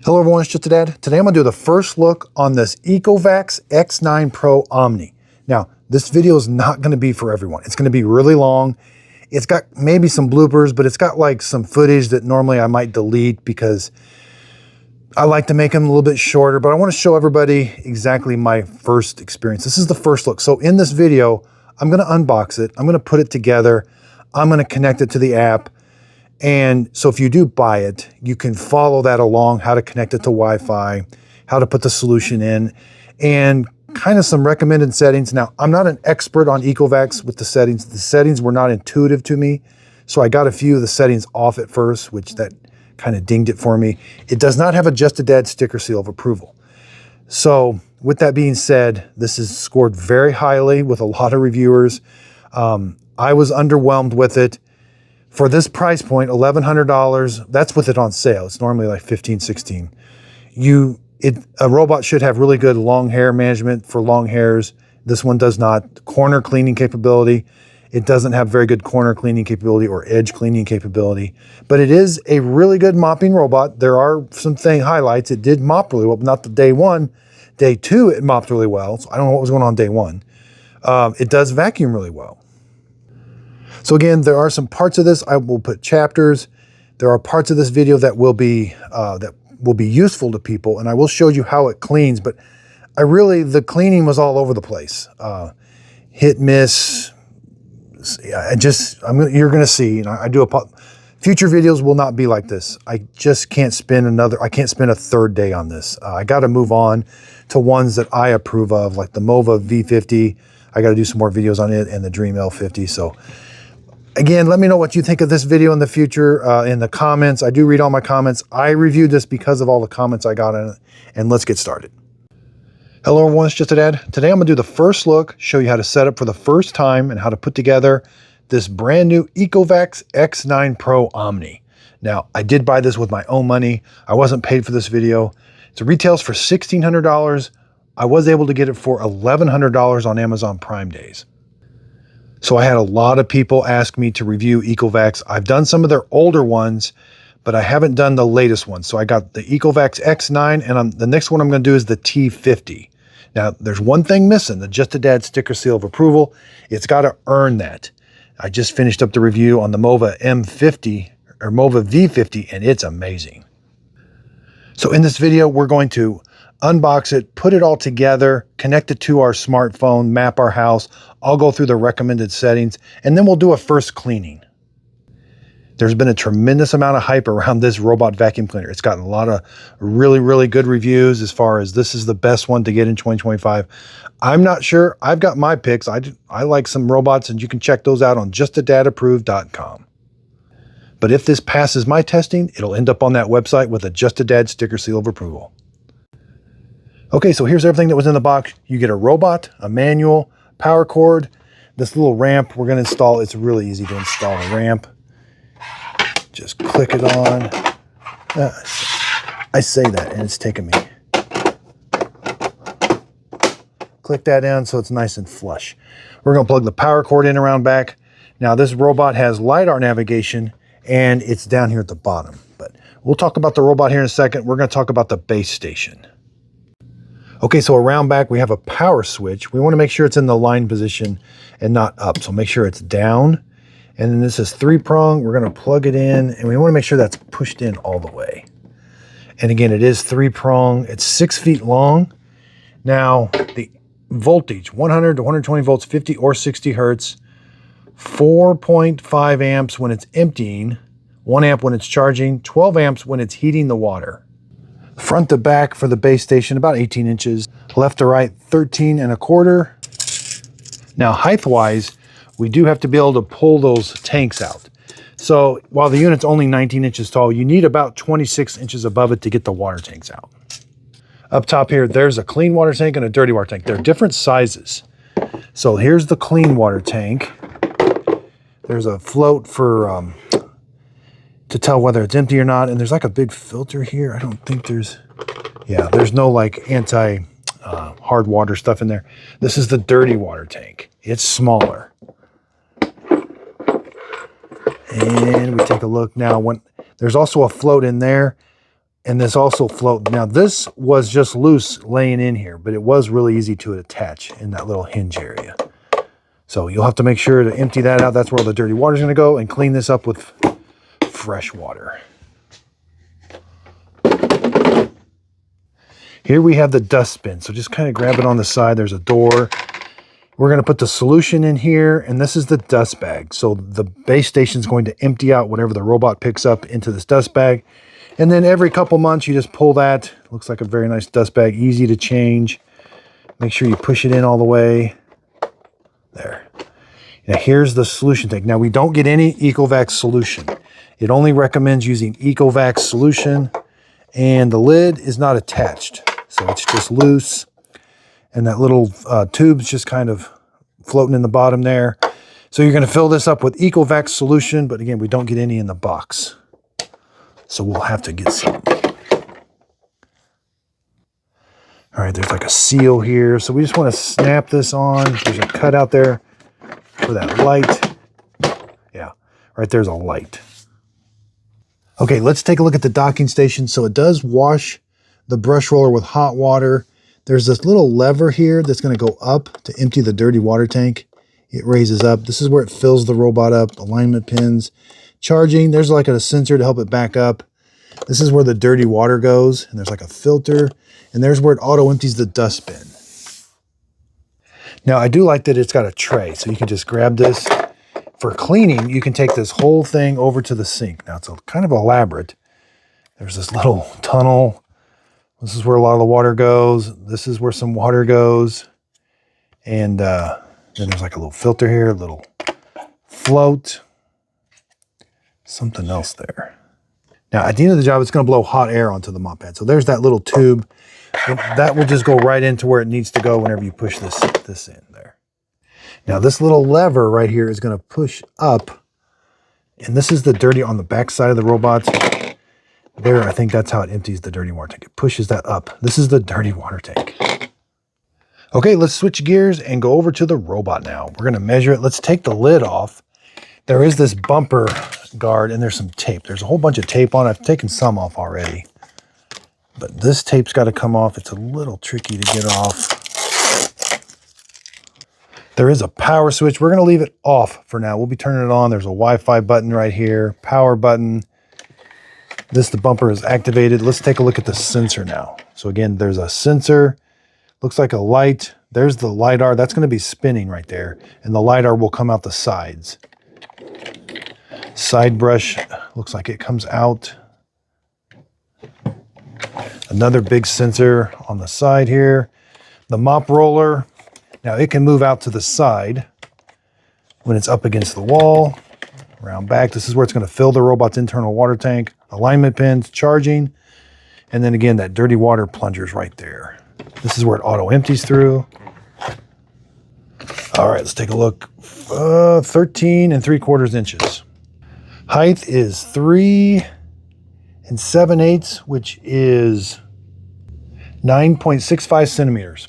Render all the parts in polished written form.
Hello everyone, it's Just a Dad. Today I'm going to do the first look on this ECOVAX X9 Pro Omni. Now, this video is not going to be for everyone. It's going to be really long. It's got maybe some bloopers, but it's got like some footage that normally I might delete because I like to make them a little bit shorter, but I want to show everybody exactly my first experience. This is the first look. So in this video, I'm going to unbox it. I'm going to put it together. I'm going to connect it to the app. And so if you do buy it, you can follow that along, how to connect it to Wi-Fi, how to put the solution in, and kind of some recommended settings. Now, I'm not an expert on ECOVACS with the settings. The settings were not intuitive to me. So I got a few of the settings off at first, which that kind of dinged it for me. It does not have a Just a Dad sticker seal of approval. So with that being said, this is scored very highly with a lot of reviewers. I was underwhelmed with it. For this price point, $1,100, that's with it on sale. It's normally like $15, $16. A robot should have really good long hair management for long hairs. This one does not. Corner cleaning capability. It doesn't have very good corner cleaning capability or edge cleaning capability, but it is a really good mopping robot. There are some highlights. It did mop really well, but not the day one. Day two, it mopped really well. So I don't know what was going on day one. It does vacuum really well. So again, there are some parts of this, I will put chapters. There are parts of this video that will be useful to people, and I will show you how it cleans, but the cleaning was all over the place. Hit, miss, you're gonna see, future videos will not be like this. I just can't spend a third day on this. I gotta move on to ones that I approve of, like the Mova V50. I gotta do some more videos on it, and the Dream L50, so. Again, let me know what you think of this video in the future in the comments. I do read all my comments. I reviewed this because of all the comments I got in it. And let's get started. Hello everyone, it's Just a Dad. Today I'm going to do the first look, show you how to set up for the first time and how to put together this brand new ECOVAX X9 Pro Omni. Now, I did buy this with my own money. I wasn't paid for this video. It retails for $1,600. I was able to get it for $1,100 on Amazon Prime days. So I had a lot of people ask me to review ECOVACS. I've done some of their older ones, but I haven't done the latest ones. So I got the ECOVAX X9, and the next one I'm going to do is the T50. Now, there's one thing missing, the Just a Dad sticker seal of approval. It's got to earn that. I just finished up the review on the Mova M50 or Mova V50, and it's amazing. So in this video, we're going to unbox it, put it all together, connect it to our smartphone, map our house. I'll go through the recommended settings, and then we'll do a first cleaning. There's been a tremendous amount of hype around this robot vacuum cleaner. It's gotten a lot of really, really good reviews as far as this is the best one to get in 2025. I'm not sure. I've got my picks. I like some robots, and you can check those out on justadadapproved.com. But if this passes my testing, it'll end up on that website with a Just a Dad sticker seal of approval. Okay, so here's everything that was in the box. You get a robot, a manual, power cord, this little ramp we're going to install. It's really easy to install a ramp. Just click it on. I say that, and it's taking me. Click that in so it's nice and flush. We're going to plug the power cord in around back. Now, this robot has LiDAR navigation, and it's down here at the bottom. But we'll talk about the robot here in a second. We're going to talk about the base station. Okay, so around back, we have a power switch. We want to make sure it's in the line position and not up. So make sure it's down. And then this is 3-prong. We're going to plug it in, and we want to make sure that's pushed in all the way. And again, it is 3-prong. It's 6 feet long. Now, the voltage, 100 to 120 volts, 50 or 60 hertz, 4.5 amps when it's emptying, 1 amp when it's charging, 12 amps when it's heating the water. Front to back for the base station, about 18 inches. Left to right, 13 1/4. Now, height-wise, we do have to be able to pull those tanks out. So while the unit's only 19 inches tall, you need about 26 inches above it to get the water tanks out. Up top here, there's a clean water tank and a dirty water tank. They're different sizes. So here's the clean water tank. There's a float for to tell whether it's empty or not, and there's like a big filter here. I don't think there's no like hard water stuff in there. This is the dirty water tank. It's smaller. And we take a look now. There's also a float in there. And this also float. Now this was just loose laying in here, but it was really easy to attach in that little hinge area. So you'll have to make sure to empty that out. That's where all the dirty water is going to go, and clean this up with fresh water. Here we have the dustbin. So just kind of grab it on the side. There's a door. We're going to put the solution in here, and this is the dust bag. So the base station is going to empty out whatever the robot picks up into this dust bag. And then every couple months, you just pull that. Looks like a very nice dust bag, easy to change. Make sure you push it in all the way. There. Now here's the solution tank. Now we don't get any ECOVACS solution. It only recommends using ECOVACS solution, and the lid is not attached. So it's just loose. And that little tube's just kind of floating in the bottom there. So you're going to fill this up with ECOVACS solution, but again, we don't get any in the box. So we'll have to get some. All right, there's like a seal here. So we just want to snap this on. There's a cut out there for that light. Yeah, right there's a light. Okay, let's take a look at the docking station. So it does wash the brush roller with hot water. There's this little lever here that's going to go up to empty the dirty water tank. It raises up. This is where it fills the robot up. Alignment pins. Charging. There's like a sensor to help it back up. This is where the dirty water goes. And there's like a filter. And there's where it auto empties the dustbin. Now I do like that it's got a tray. So you can just grab this. For cleaning, you can take this whole thing over to the sink. Now it's kind of elaborate. There's this little tunnel. This is where a lot of the water goes. This is where some water goes. And then there's like a little filter here, a little float. Something else there. Now at the end of the job, it's going to blow hot air onto the mop pad. So there's that little tube. That will just go right into where it needs to go whenever you push this in there. Now this little lever right here is going to push up. And this is the dirty on the back side of the robot. There, I think that's how it empties the dirty water tank. It pushes that up. This is the dirty water tank. Okay, let's switch gears and go over to the robot now. We're going to measure it. Let's take the lid off. There is this bumper guard and there's some tape. There's a whole bunch of tape on it. I've taken some off already. But this tape's got to come off. It's a little tricky to get off. There is a power switch. We're going to leave it off for now. We'll be turning it on. There's a Wi-Fi button right here. Power button. The bumper is activated. Let's take a look at the sensor now. So again, there's a sensor. Looks like a light. There's the LiDAR. That's going to be spinning right there. And the LiDAR will come out the sides. Side brush. Looks like it comes out. Another big sensor on the side here. The mop roller. Now it can move out to the side when it's up against the wall. Around back. This is where it's going to fill the robot's internal water tank. Alignment pins, charging. And then again, that dirty water plunger's right there. This is where it auto empties through. All right, let's take a look. 13 3/4 inches. Height is 3 7/8, which is 9.65 centimeters.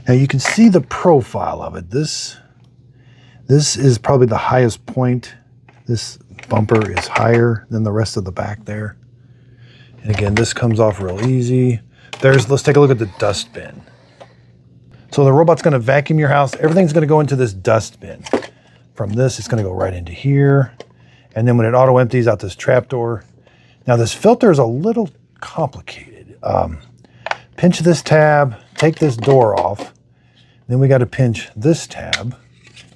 Now you can see the profile of it. This is probably the highest point. This bumper is higher than the rest of the back there. And again, this comes off real easy. Let's take a look at the dustbin. So the robot's going to vacuum your house. Everything's going to go into this dustbin. From this, it's going to go right into here. And then when it auto empties out this trapdoor. Now this filter is a little complicated. Pinch this tab, take this door off. Then we got to pinch this tab,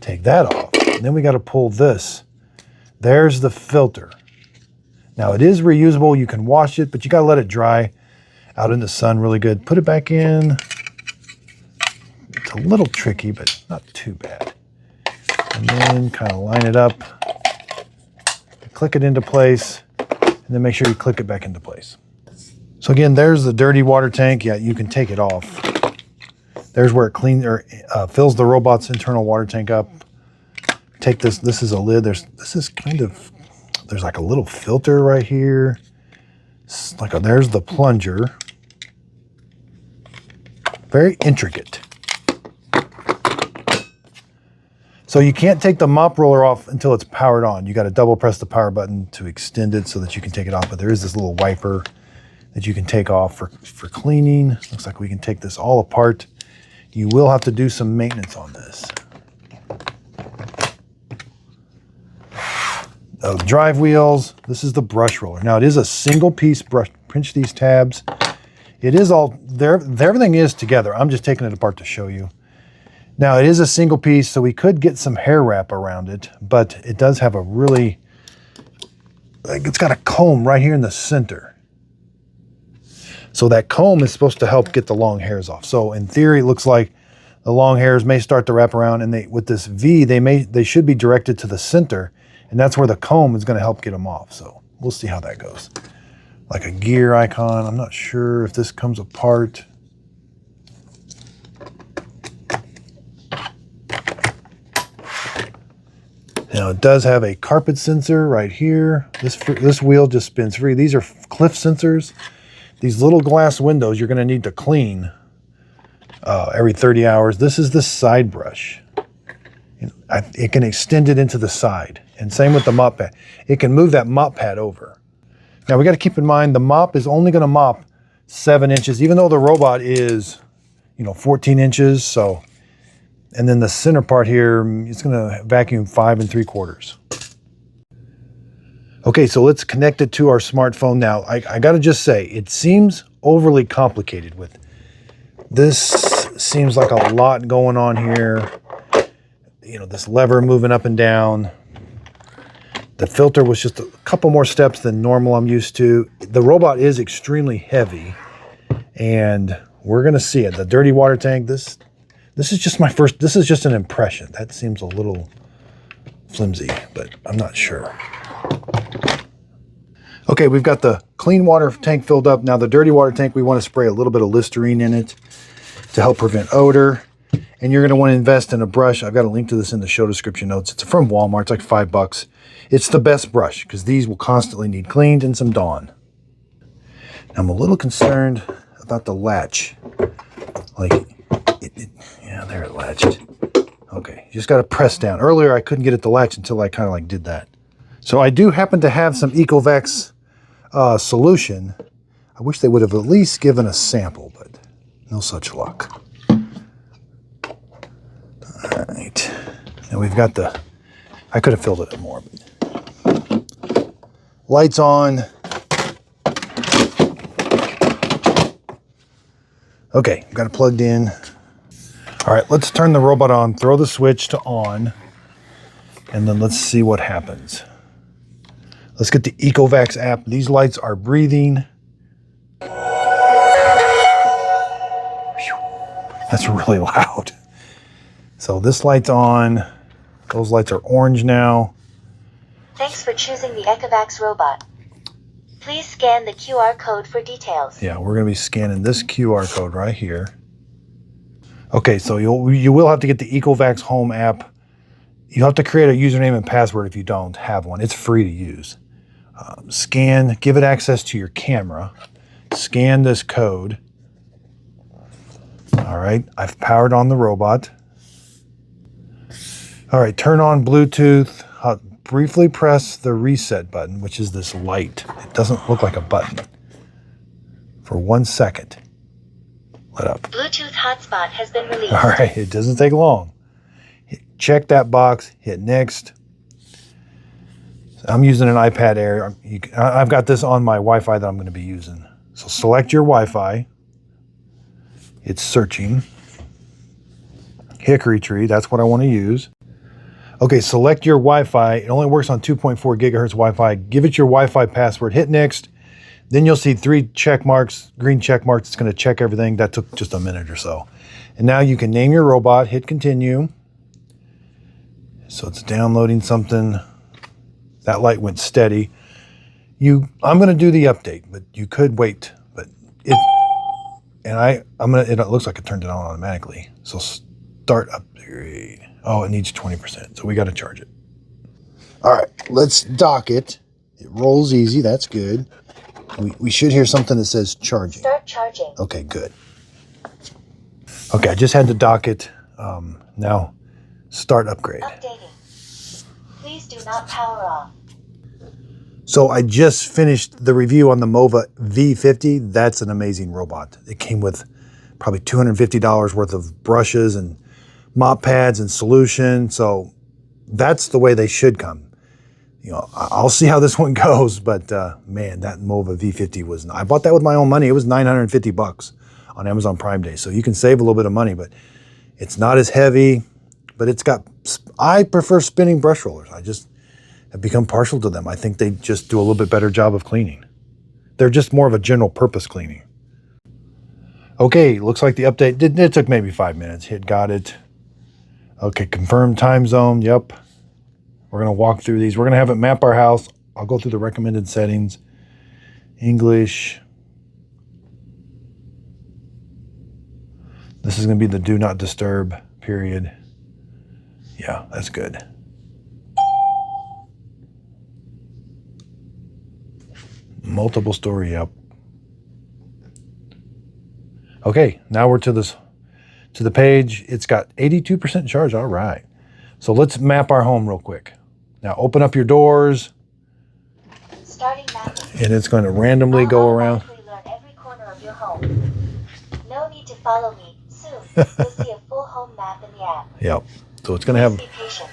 take that off. And then we got to pull this. There's the filter. Now it is reusable. You can wash it, but you got to let it dry out in the sun really good. Put it back in. It's a little tricky, but not too bad. And then kind of line it up. Click it into place. And then make sure you click it back into place. So again, there's the dirty water tank. Yeah, you can take it off. There's where it cleans or fills the robot's internal water tank up. Take this. This is a lid. There's like a little filter right here. There's the plunger. Very intricate. So you can't take the mop roller off until it's powered on. You got to double press the power button to extend it so that you can take it off. But there is this little wiper that you can take off for cleaning. Looks like we can take this all apart. You will have to do some maintenance on this. The drive wheels, this is the brush roller. Now it is a single piece brush. Pinch these tabs. It is all there. Everything is together. I'm just taking it apart to show you. Now it is a single piece, so we could get some hair wrap around it, but it does have a really, like, it's got a comb right here in the center. So that comb is supposed to help get the long hairs off. So in theory, it looks like the long hairs may start to wrap around, and with this V, they should be directed to the center, and that's where the comb is going to help get them off. So we'll see how that goes. Like a gear icon. I'm not sure if this comes apart. Now it does have a carpet sensor right here. This wheel just spins free. These are cliff sensors. These little glass windows you're going to need to clean every 30 hours. This is the side brush. It can extend it into the side. And same with the mop pad. It can move that mop pad over. Now we got to keep in mind the mop is only going to mop 7 inches, even though the robot is, 14 inches. So, and then the center part here, it's going to vacuum 5 3/4. Okay, so let's connect it to our smartphone now. I got to just say, it seems overly complicated with this. Seems like a lot going on here. This lever moving up and down. The filter was just a couple more steps than normal I'm used to. The robot is extremely heavy, and we're going to see it. The dirty water tank, this is just this is just an impression. That seems a little flimsy, but I'm not sure. Okay, we've got the clean water tank filled up. Now the dirty water tank, we want to spray a little bit of Listerine in it to help prevent odor. And you're going to want to invest in a brush. I've got a link to this in the show description notes. It's from Walmart. It's like $5. It's the best brush because these will constantly need cleaned and some Dawn. Now, I'm a little concerned about the latch. Yeah, there it latched. Okay, you just got to press down. Earlier, I couldn't get it to latch until I kind of did that. So I do happen to have some ECOVACS solution. I wish they would have at least given a sample, but no such luck. All right. Now we've got I could have filled it up more. But lights on. Okay, got it plugged in. All right, let's turn the robot on, throw the switch to on, and then let's see what happens. Let's get the ECOVACS app. These lights are breathing. That's really loud. So this light's on. Those lights are orange now. Thanks for choosing the ECOVACS robot. Please scan the QR code for details. Yeah, we're going to be scanning this QR code right here. Okay, so you will have to get the ECOVACS Home app. You have to create a username and password if you don't have one. It's free to use. Scan, give it access to your camera. Scan this code. All right, I've powered on the robot. All right, turn on Bluetooth. Briefly press the reset button, which is this light. It doesn't look like a button. For 1 second. Let up. Bluetooth hotspot has been released. All right, it doesn't take long. Check that box, hit next. I'm using an iPad Air. I've got this on my Wi-Fi that I'm going to be using. So select your Wi-Fi. It's searching. Hickory tree, that's what I want to use. Okay, select your Wi-Fi. It only works on 2.4 gigahertz Wi-Fi. Give it your Wi-Fi password, hit next. Then you'll see 3 check marks, green check marks. It's going to check everything. That took just a minute or so. And now you can name your robot, hit continue. So it's downloading something. That light went steady. I'm going to do the update, but you could wait. But it looks like it turned it on automatically. So start upgrade. Oh, it needs 20%, so we got to charge it. All right, let's dock it. It rolls easy, that's good. We should hear something that says charging. Start charging. Okay, good. Okay, I just had to dock it. Now, start upgrade. Updating. Please do not power off. So I just finished the review on the Mova V50. That's an amazing robot. It came with probably $250 worth of brushes and mop pads and solution. So that's the way they should come. You know, I'll see how this one goes, but man, that Mova V50 was, I bought that with my own money. It was 950 bucks on Amazon Prime Day. So you can save a little bit of money, but it's not as heavy, but it's got, I prefer spinning brush rollers. I just have become partial to them. I think they just do a little bit better job of cleaning. They're just more of a general purpose cleaning. Okay, looks like the update, it took maybe 5 minutes. Got it. Okay, confirm time zone, yep. We're gonna walk through these. We're gonna have it map our house. I'll go through the recommended settings. English. This is gonna be the do not disturb period. Yeah, that's good. Multiple story, yep. Okay, now we're to the page. It's got 82% charge, all right. So let's map our home real quick. Now open up your doors. Starting mapping. And it's going to randomly go around. Learn every corner of your home. No need to follow me. Soon, you'll see a full home map in the app. Yep. So it's going to have, Be patient.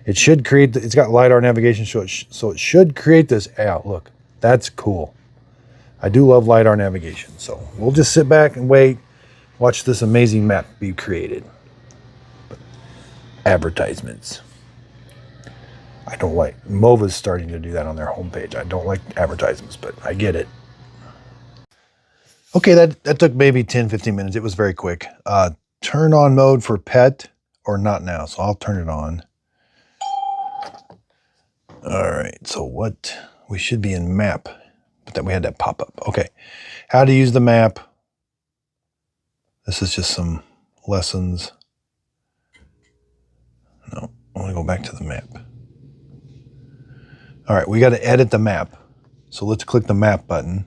it should create, it's got LiDAR navigation, so it should create this out. Look, that's cool. I do love LiDAR navigation. So we'll just sit back and wait, watch this amazing map be created. Advertisements. I don't like, Mova's starting to do that on their homepage. I don't like advertisements, but I get it. Okay, that took maybe 10, 15 minutes. It was very quick. Turn on mode for pet or not now. So I'll turn it on. All right, so what, we should be in map, but then we had that pop up. Okay, how to use the map. This is just some lessons. No, I want to go back to the map. All right, we got to edit the map. So let's click the map button.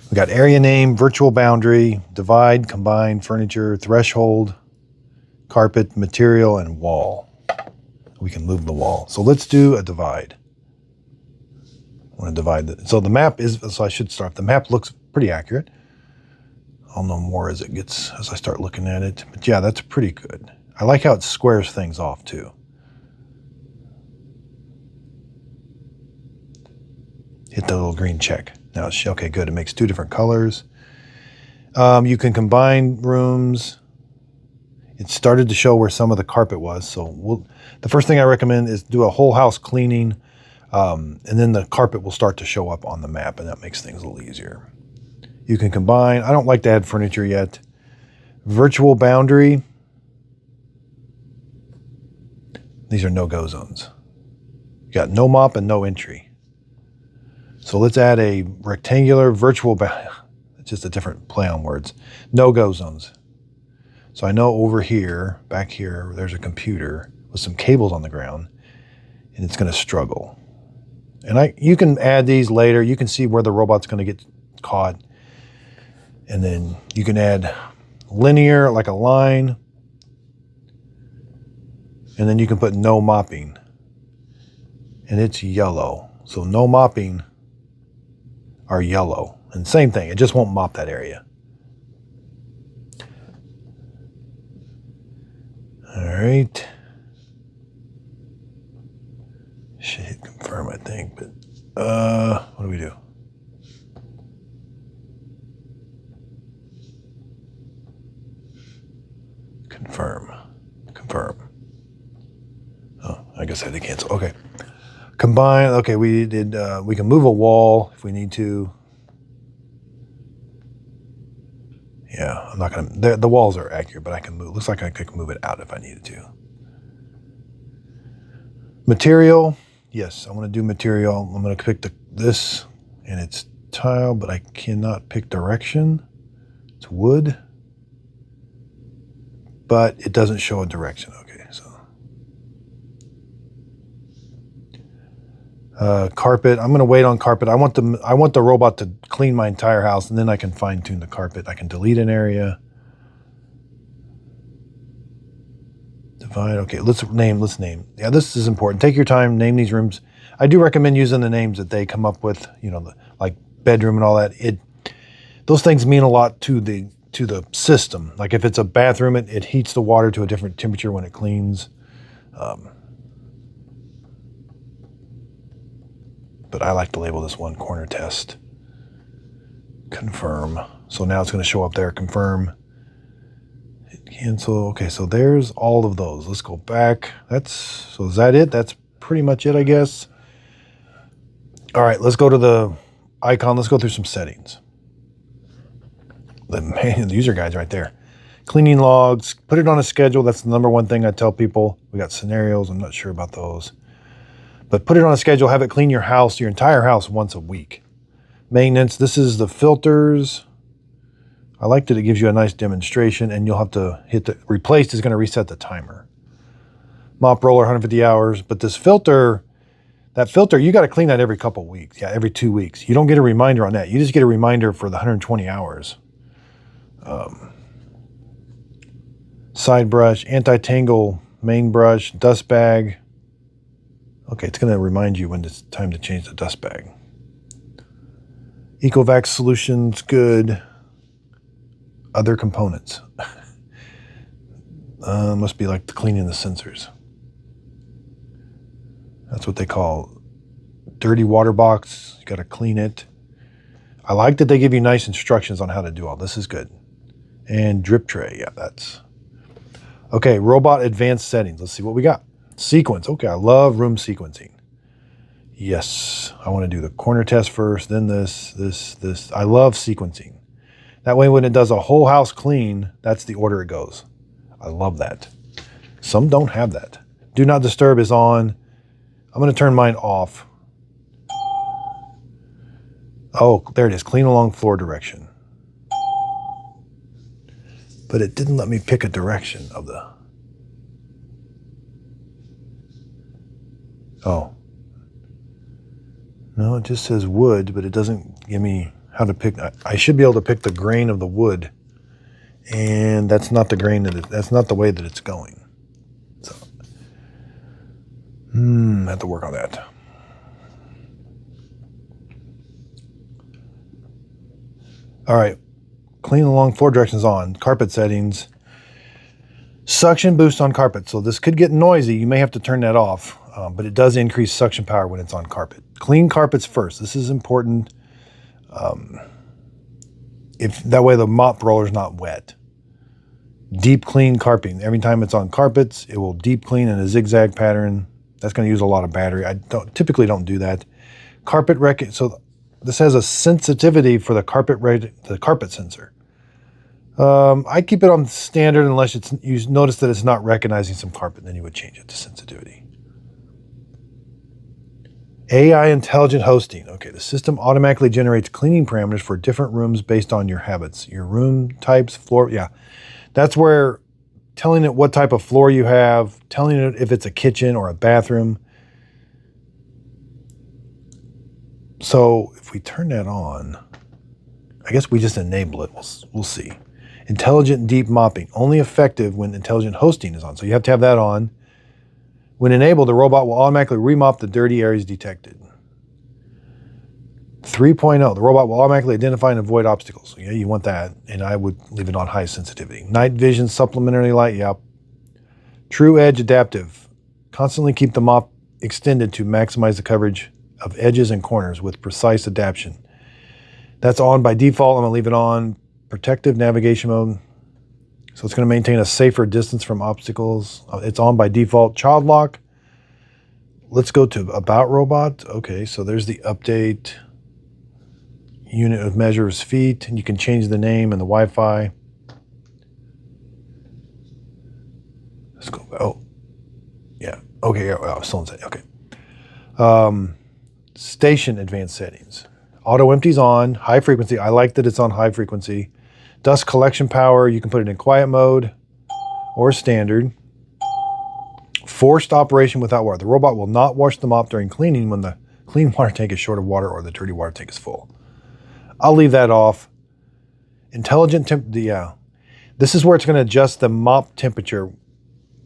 We got area name, virtual boundary, divide, combine, furniture, threshold, carpet, material, and wall. We can move the wall. So let's do a divide. I want to divide it. So the map is, so I should start. The map looks pretty accurate. I'll know more as it gets, as I start looking at it. But yeah, that's pretty good. I like how it squares things off too. Hit the little green check. Now it's, okay, good. It makes 2 different colors. You can combine rooms. It started to show where some of the carpet was. So the first thing I recommend is do a whole house cleaning. And then the carpet will start to show up on the map, and that makes things a little easier. You can combine. I don't like to add furniture yet. Virtual boundary. These are no-go zones. You got no mop and no entry. So let's add a rectangular virtual boundary. It's just a different play on words. No-go zones. So I know over here, back here, there's a computer with some cables on the ground, and it's going to struggle. And you can add these later. You can see where the robot's going to get caught. And then you can add linear, like a line. And then you can put no mopping. And it's yellow. So no mopping are yellow. And same thing, it just won't mop that area. All right. Should hit confirm, I think, but what do we do? Confirm. Oh, I guess I had to cancel. Okay. Combine. Okay, we can move a wall if we need to. Yeah, I'm not gonna, the walls are accurate, but I can move, looks like I could move it out if I needed to. Material. Yes, I want to do material. I'm going to pick this, and it's tile, but I cannot pick direction. It's wood, but it doesn't show a direction. Okay, so carpet. I'm going to wait on carpet. I want the robot to clean my entire house, and then I can fine tune the carpet. I can delete an area. Divide. Okay, let's name. Yeah, this is important. Take your time. Name these rooms. I do recommend using the names that they come up with, you know, like bedroom and all that. Those things mean a lot to the system. Like if it's a bathroom, it heats the water to a different temperature when it cleans. But I like to label this one corner test. Confirm. So now it's going to show up there, confirm. Hit cancel. Okay, so there's all of those. Let's go back. So is that it? That's pretty much it, I guess. All right, let's go to the icon. Let's go through some settings. The user guide's right there. Cleaning logs, put it on a schedule. That's the number one thing I tell people. We got scenarios. I'm not sure about those. But put it on a schedule. Have it clean your house, your entire house, once a week. Maintenance, this is the filters. I like that it gives you a nice demonstration, and you'll have to hit the replaced is going to reset the timer. Mop roller, 150 hours. But this filter, that filter, you got to clean that every couple weeks. Yeah, every 2 weeks. You don't get a reminder on that. You just get a reminder for the 120 hours. Side brush, anti-tangle, main brush, dust bag. Okay, it's going to remind you when it's time to change the dust bag. ECOVACS solutions, good. Other components. Must be like the cleaning the sensors. That's what they call dirty water box. You got to clean it. I like that they give you nice instructions on how to do all this. Is good. And drip tray, yeah, that's okay. Robot advanced settings. Let's see what we got. Sequence. Okay, I love room sequencing. Yes, I want to do the corner test first, then this. I love sequencing. That way, when it does a whole house clean, that's the order it goes. I love that. Some don't have that. Do not disturb is on. I'm going to turn mine off. Oh, there it is. Clean along floor direction. But it didn't let me pick a direction of the... Oh. No, it just says wood, but it doesn't give me how to pick. I should be able to pick the grain of the wood. And that's not the grain that's not the way that it's going. So, I have to work on that. All right. Clean along floor directions on. Carpet settings. Suction boost on carpet. So this could get noisy. You may have to turn that off. But it does increase suction power when it's on carpet. Clean carpets first. This is important. If that way the mop roller is not wet. Deep clean carpeting. Every time it's on carpets, it will deep clean in a zigzag pattern. That's going to use a lot of battery. I typically don't do that. Carpet so this has a sensitivity for the carpet sensor. I keep it on standard unless you notice that it's not recognizing some carpet, then you would change it to sensitivity. AI intelligent hosting. Okay, the system automatically generates cleaning parameters for different rooms based on your habits, your room types, floor. Yeah, that's where telling it what type of floor you have, telling it if it's a kitchen or a bathroom. So if we turn that on, I guess we just enable it. We'll see. Intelligent deep mopping, only effective when intelligent hosting is on. So you have to have that on. When enabled, the robot will automatically remop the dirty areas detected. 3.0, the robot will automatically identify and avoid obstacles. So yeah, you want that, and I would leave it on high sensitivity. Night vision, supplementary light, yep. True edge adaptive. Constantly keep the mop extended to maximize the coverage of edges and corners with precise adaptation. That's on by default. I'm going to leave it on. Protective navigation mode. So it's going to maintain a safer distance from obstacles. It's on by default. Child lock. Let's go to About Robot. Okay, so there's the update. Unit of measure is feet. And you can change the name and the Wi-Fi. Let's go. Oh, yeah. Okay, I was still in setting. Okay. Station advanced settings. Auto empties on. High frequency. I like that it's on high frequency. Dust collection power, you can put it in quiet mode or standard. Forced operation without water. The robot will not wash the mop during cleaning when the clean water tank is short of water or the dirty water tank is full. I'll leave that off. Intelligent temp, this is where it's going to adjust the mop temperature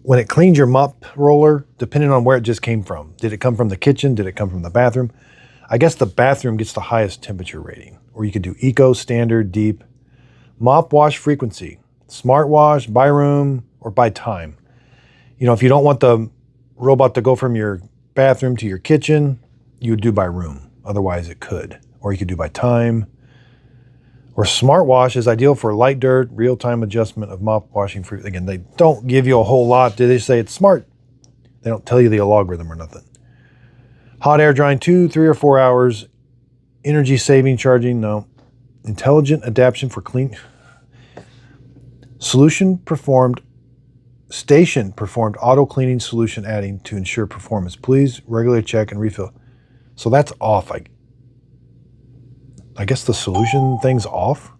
when it cleans your mop roller, depending on where it just came from. Did it come from the kitchen? Did it come from the bathroom? I guess the bathroom gets the highest temperature rating. Or you could do eco, standard, deep. Mop wash frequency. Smart wash, by room, or by time. You know, if you don't want the robot to go from your bathroom to your kitchen, you would do by room. Otherwise it could. Or you could do by time. Or smart wash is ideal for light dirt, real-time adjustment of mop washing. Again, they don't give you a whole lot. Do they say it's smart? They don't tell you the algorithm or nothing. Hot air drying 2, 3, or 4 hours. Energy saving charging, no. Intelligent adaptation for clean. Station performed auto cleaning solution adding to ensure performance. Please regularly check and refill. So that's off. I guess the solution thing's off.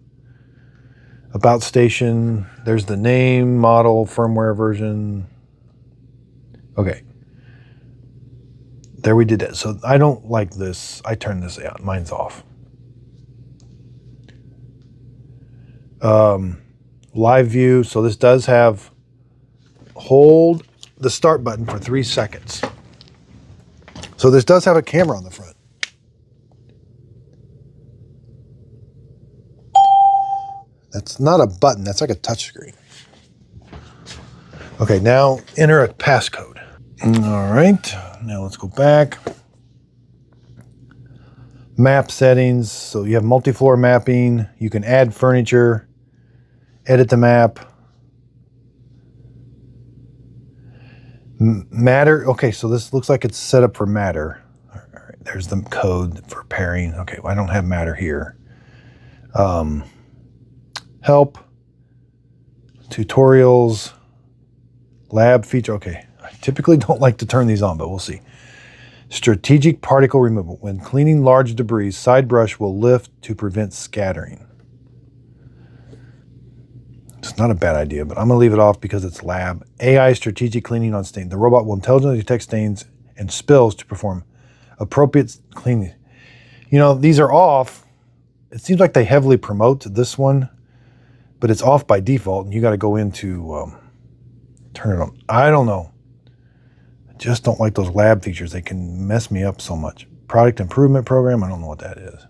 About station, there's the name, model, firmware version. Okay. There we did it. So I don't like this. I turned this out. Mine's off. Live view. So this does have, hold the start button for 3 seconds. So this does have a camera on the front. That's not a button, that's like a touch screen. Okay, now enter a passcode. All right, now let's go back. Map settings, so you have multi-floor mapping. You can add furniture, edit the map. Matter, okay, so this looks like it's set up for Matter. All right, there's the code for pairing. Okay, well, I don't have Matter here. Help, tutorials, lab feature. Okay, I typically don't like to turn these on, but we'll see. Strategic particle removal. When cleaning large debris, side brush will lift to prevent scattering. It's not a bad idea, but I'm going to leave it off because it's lab. AI strategic cleaning on stain. The robot will intelligently detect stains and spills to perform appropriate cleaning. You know, these are off. It seems like they heavily promote this one, but it's off by default, and you got to go into turn it on. I don't know. I just don't like those lab features. They can mess me up so much. Product improvement program. I don't know what that is.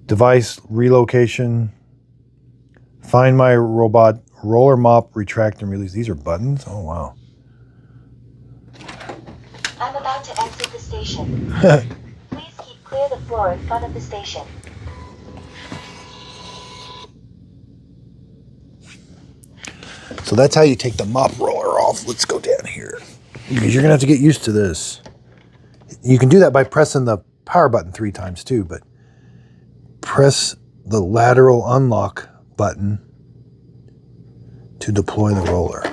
Device relocation. Find my robot. Roller mop, retract, and release. These are buttons. Oh, wow. I'm about to exit the station. Please keep clear the floor in front of the station. So that's how you take the mop roller off. Let's go down here, because you're gonna have to get used to this. You can do that by pressing the power button 3 times too, but press the lateral unlock button to deploy the roller.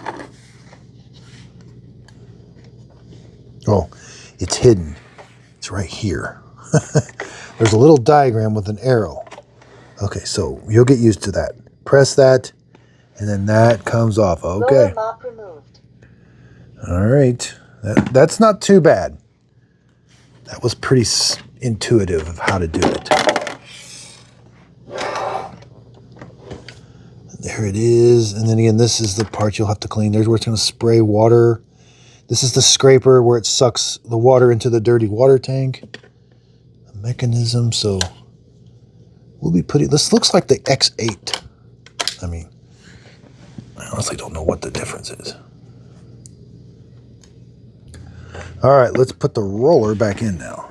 Oh, it's hidden. It's right here. There's a little diagram with an arrow. Okay, so you'll get used to that. Press that, and then that comes off. Okay. Roller mop removed. All right. That's not too bad. That was pretty intuitive of how to do it. There it is. And then again, this is the part you'll have to clean. There's where it's going to spray water. This is the scraper where it sucks the water into the dirty water tank. The mechanism. So we'll be putting, this looks like the X8. I mean, I honestly don't know what the difference is. All right, let's put the roller back in now.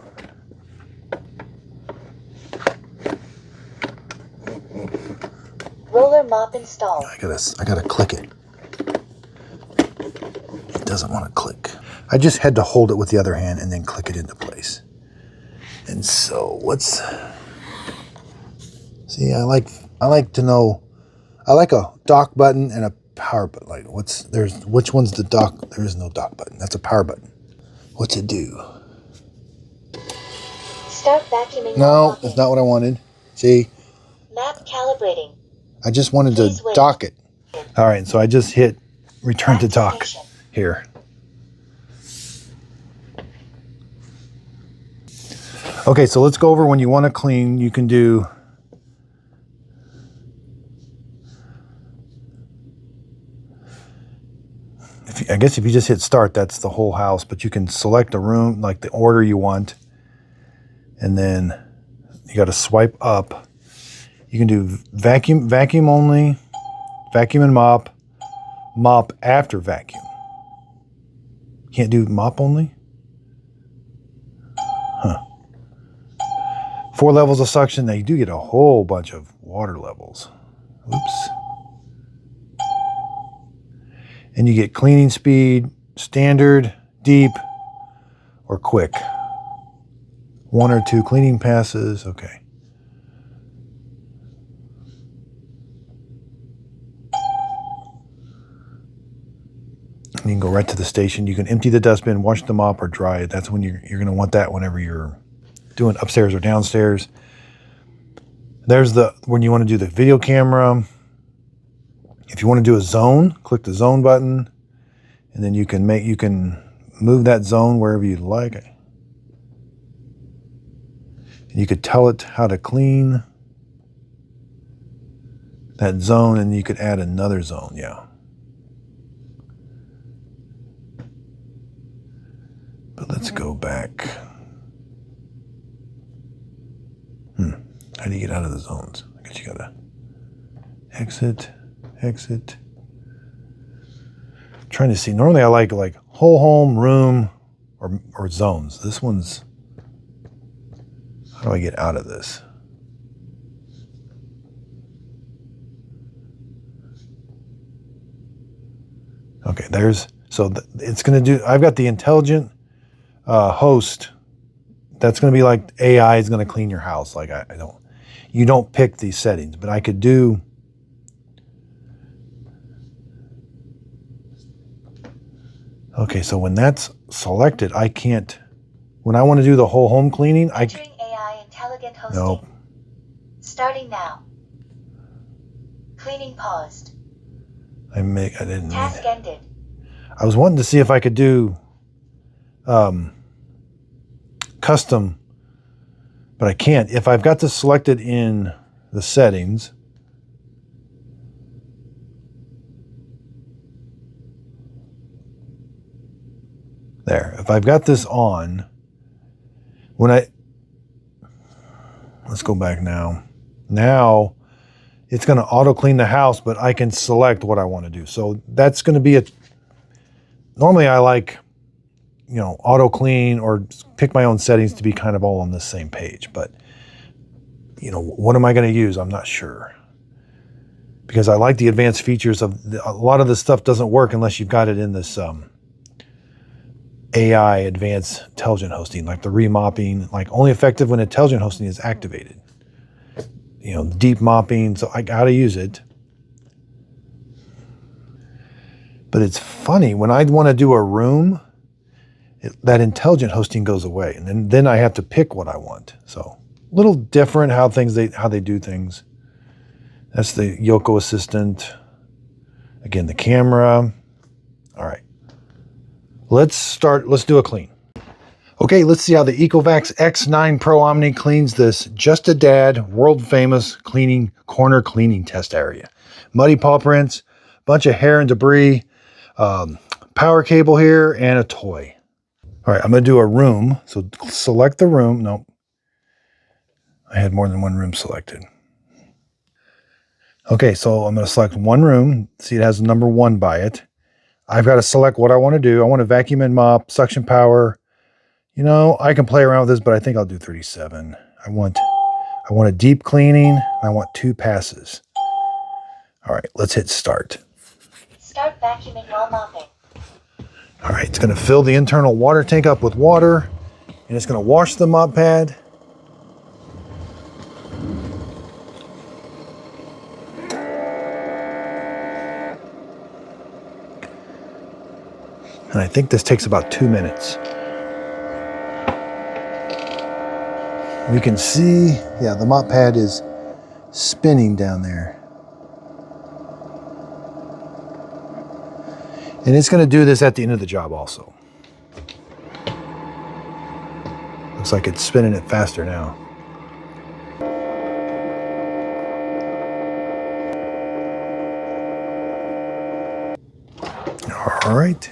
Roller mop installed. I gotta click it. It doesn't want to click. I just had to hold it with the other hand and then click it into place. And so let's see. I like to know. I like a dock button and a power button. Like which one's the dock? There is no dock button. That's a power button. What's it do? Start vacuuming. No, that's not what I wanted. See? Map calibrating. I just wanted to dock it. All right, so I just hit return to dock here. Okay, so let's go over when you want to clean. You can do I guess if you just hit start, that's the whole house, but you can select a room, like the order you want. And then you got to swipe up. You can do vacuum only, vacuum and mop, mop after vacuum. Can't do mop only? Huh. 4 levels of suction. Now you do get a whole bunch of water levels. Oops. And you get cleaning speed, standard, deep, or quick. 1 or 2 cleaning passes. Okay. And you can go right to the station. You can empty the dustbin, wash the mop, or dry it. That's when you're going to want that whenever you're doing upstairs or downstairs. There's when you want to do the video camera. If you want to do a zone, click the zone button, and then you can move that zone wherever you'd like. And you could tell it how to clean that zone, and you could add another zone. Yeah. But let's go back. How do you get out of the zones? I guess you gotta exit. I'm trying to see. Normally I like whole home, room, or zones. This one's, how do I get out of this? Okay, it's gonna do, I've got the intelligent host. That's gonna be like AI is gonna clean your house. Like you don't pick these settings, but I could do, okay, so when that's selected, I can't, when I want to do the whole home cleaning, Entering AI intelligent hosting. Nope. Starting now. Cleaning paused. I didn't. Task ended. I was wanting to see if I could do custom, but I can't. If I've got this selected in the settings, there. If I've got this on, let's go back now. Now it's going to auto clean the house, but I can select what I want to do. So that's going to be normally I like, auto clean or pick my own settings to be kind of all on the same page. But, what am I going to use? I'm not sure. Because I like the advanced features of a lot of this stuff doesn't work unless you've got it in this AI advanced intelligent hosting, like the remopping, like only effective when intelligent hosting is activated. Deep mopping, so I got to use it. But it's funny, when I want to do a room, that intelligent hosting goes away, and then I have to pick what I want. So a little different how they do things. That's the Yoko Assistant. Again, the camera. All right. Let's do a clean. Okay, let's see how the ECOVAX X9 Pro Omni cleans this just a dad, world famous corner cleaning test area. Muddy paw prints, bunch of hair and debris, power cable here, and a toy. All right, I'm gonna do a room. So select the room. Nope. I had more than one room selected. Okay, so I'm gonna select one room. See, it has the number 1 by it. I've got to select what I want to do. I want to vacuum and mop, suction power. I can play around with this, but I think I'll do 37. I want a deep cleaning. I want 2 passes. All right, let's hit start. Start vacuuming while mopping. All right, it's going to fill the internal water tank up with water, and it's going to wash the mop pad. And I think this takes about 2 minutes. You can see, yeah, the mop pad is spinning down there. And it's going to do this at the end of the job also. Looks like it's spinning it faster now. All All right.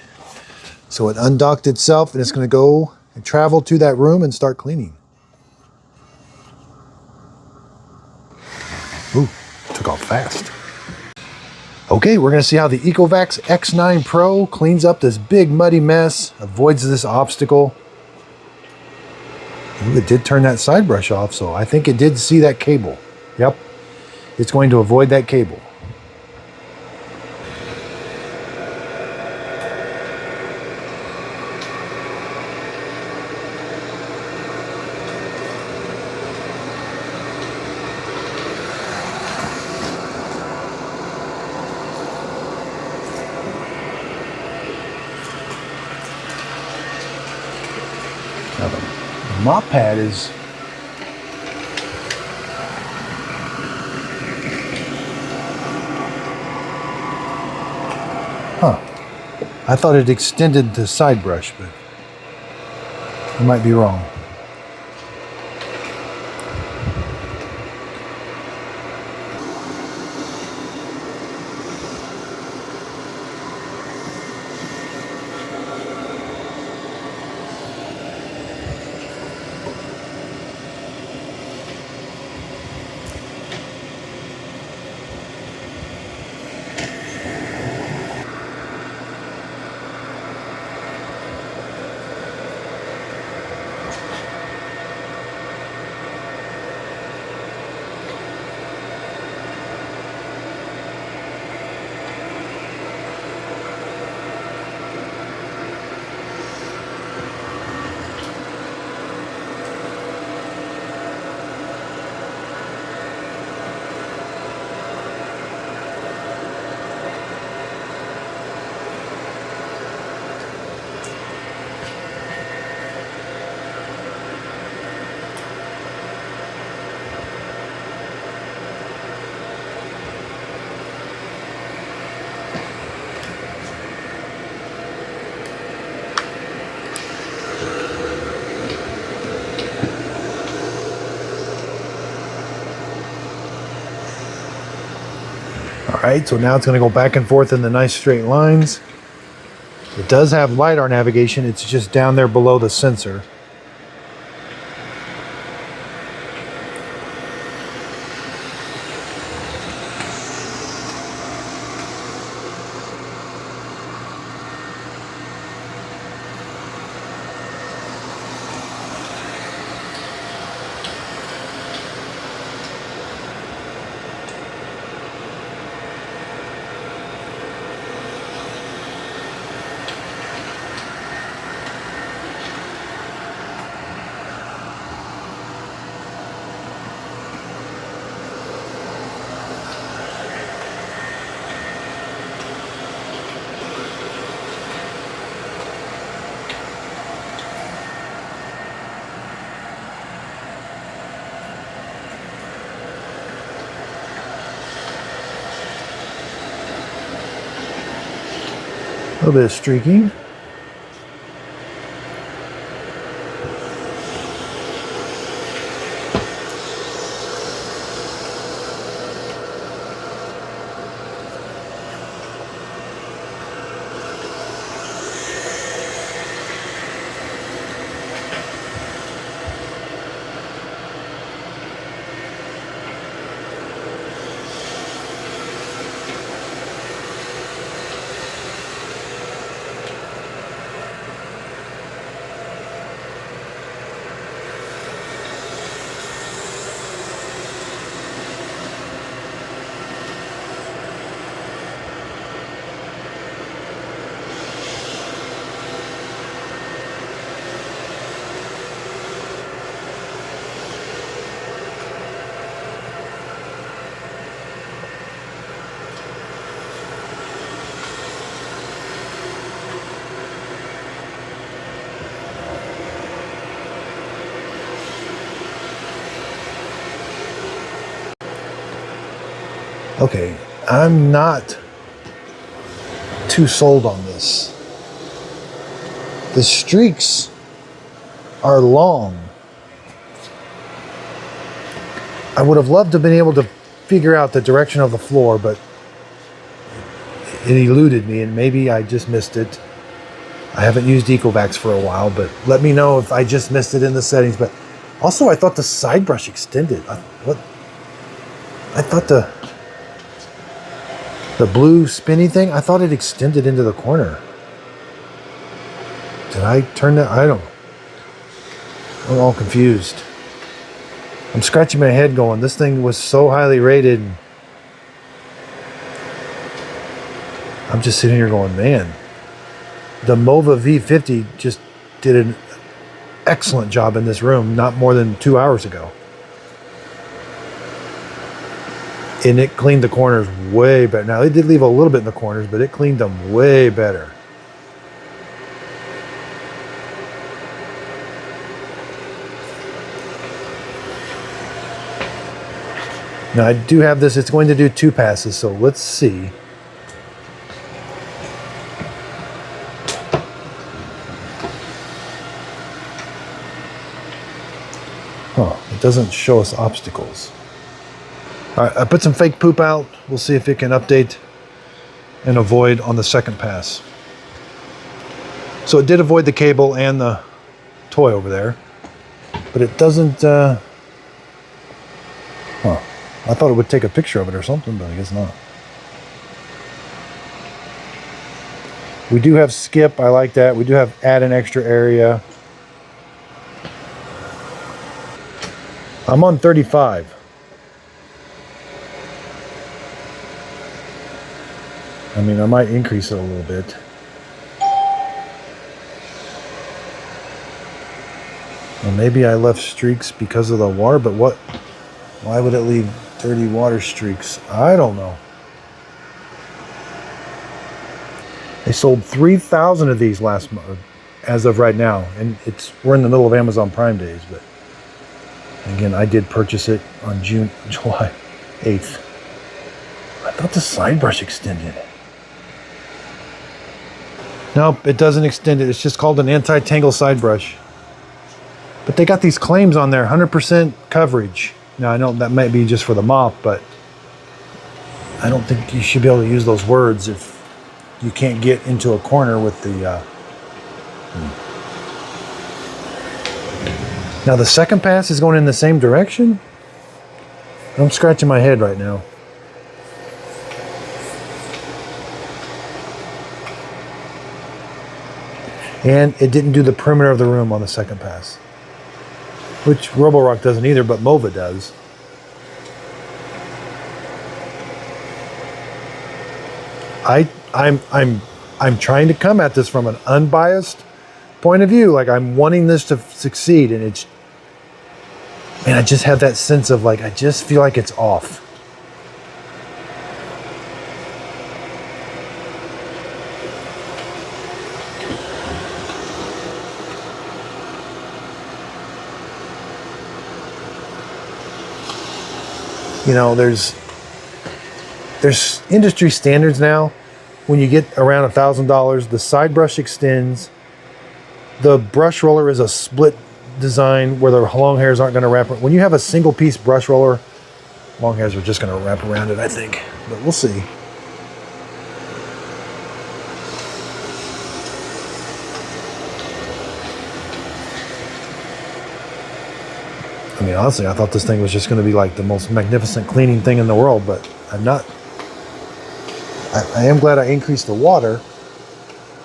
So it undocked itself and it's going to go and travel to that room and start cleaning. Ooh, took off fast. Okay, we're going to see how the ECOVAX X9 Pro cleans up this big muddy mess, avoids this obstacle. Ooh, it did turn that side brush off, so I think it did see that cable. Yep, it's going to avoid that cable. Now the mop pad is I thought it extended the side brush, but I might be wrong. All right, so now it's going to go back and forth in the nice straight lines. It does have LiDAR navigation. It's just down there below the sensor. A little bit of streaking. Okay, I'm not too sold on this. The streaks are long. I would have loved to have been able to figure out the direction of the floor, but it eluded me, and maybe I just missed it. I haven't used ECOVACS for a while, but let me know if I just missed it in the settings. But also, I thought the side brush extended. I thought the blue spinny thing, I thought it extended into the corner. Did I turn that? I don't know. I'm all confused. I'm scratching my head going, this thing was so highly rated. I'm just sitting here going, man, the Mova V50 just did an excellent job in this room not more than 2 hours ago. And it cleaned the corners way better. Now, it did leave a little bit in the corners, but it cleaned them way better. Now, I do have this. It's going to do 2 passes, so let's see. Huh, it doesn't show us obstacles. All right, I put some fake poop out. We'll see if it can update and avoid on the second pass. So it did avoid the cable and the toy over there, but it doesn't, huh. I thought it would take a picture of it or something, but I guess not. We do have skip, I like that. We do have add an extra area. I'm on 35. I mean, I might increase it a little bit. Well, maybe I left streaks because of the water, but what? Why would it leave dirty water streaks? I don't know. They sold 3,000 of these last month, as of right now, and we're in the middle of Amazon Prime days. But again, I did purchase it on July 8th. I thought the side brush extended. Nope, it doesn't extend it. It's just called an anti-tangle side brush. But they got these claims on there, 100% coverage. Now, I know that might be just for the mop, but I don't think you should be able to use those words if you can't get into a corner with the... Now, the second pass is going in the same direction? I'm scratching my head right now. And it didn't do the perimeter of the room on the second pass, which Roborock doesn't either, but Mova does. I'm trying to come at this from an unbiased point of view. Like, I'm wanting this to succeed, and it's, man, I just have that sense of like, I just feel like it's off. You know, there's industry standards now. When you get around $1,000, the side brush extends. The brush roller is a split design where the long hairs aren't going to wrap. When you have a single piece brush roller, long hairs are just going to wrap around it, I think. But we'll see. I mean, honestly, I thought this thing was just going to be like the most magnificent cleaning thing in the world, but I'm not. I am glad I increased the water,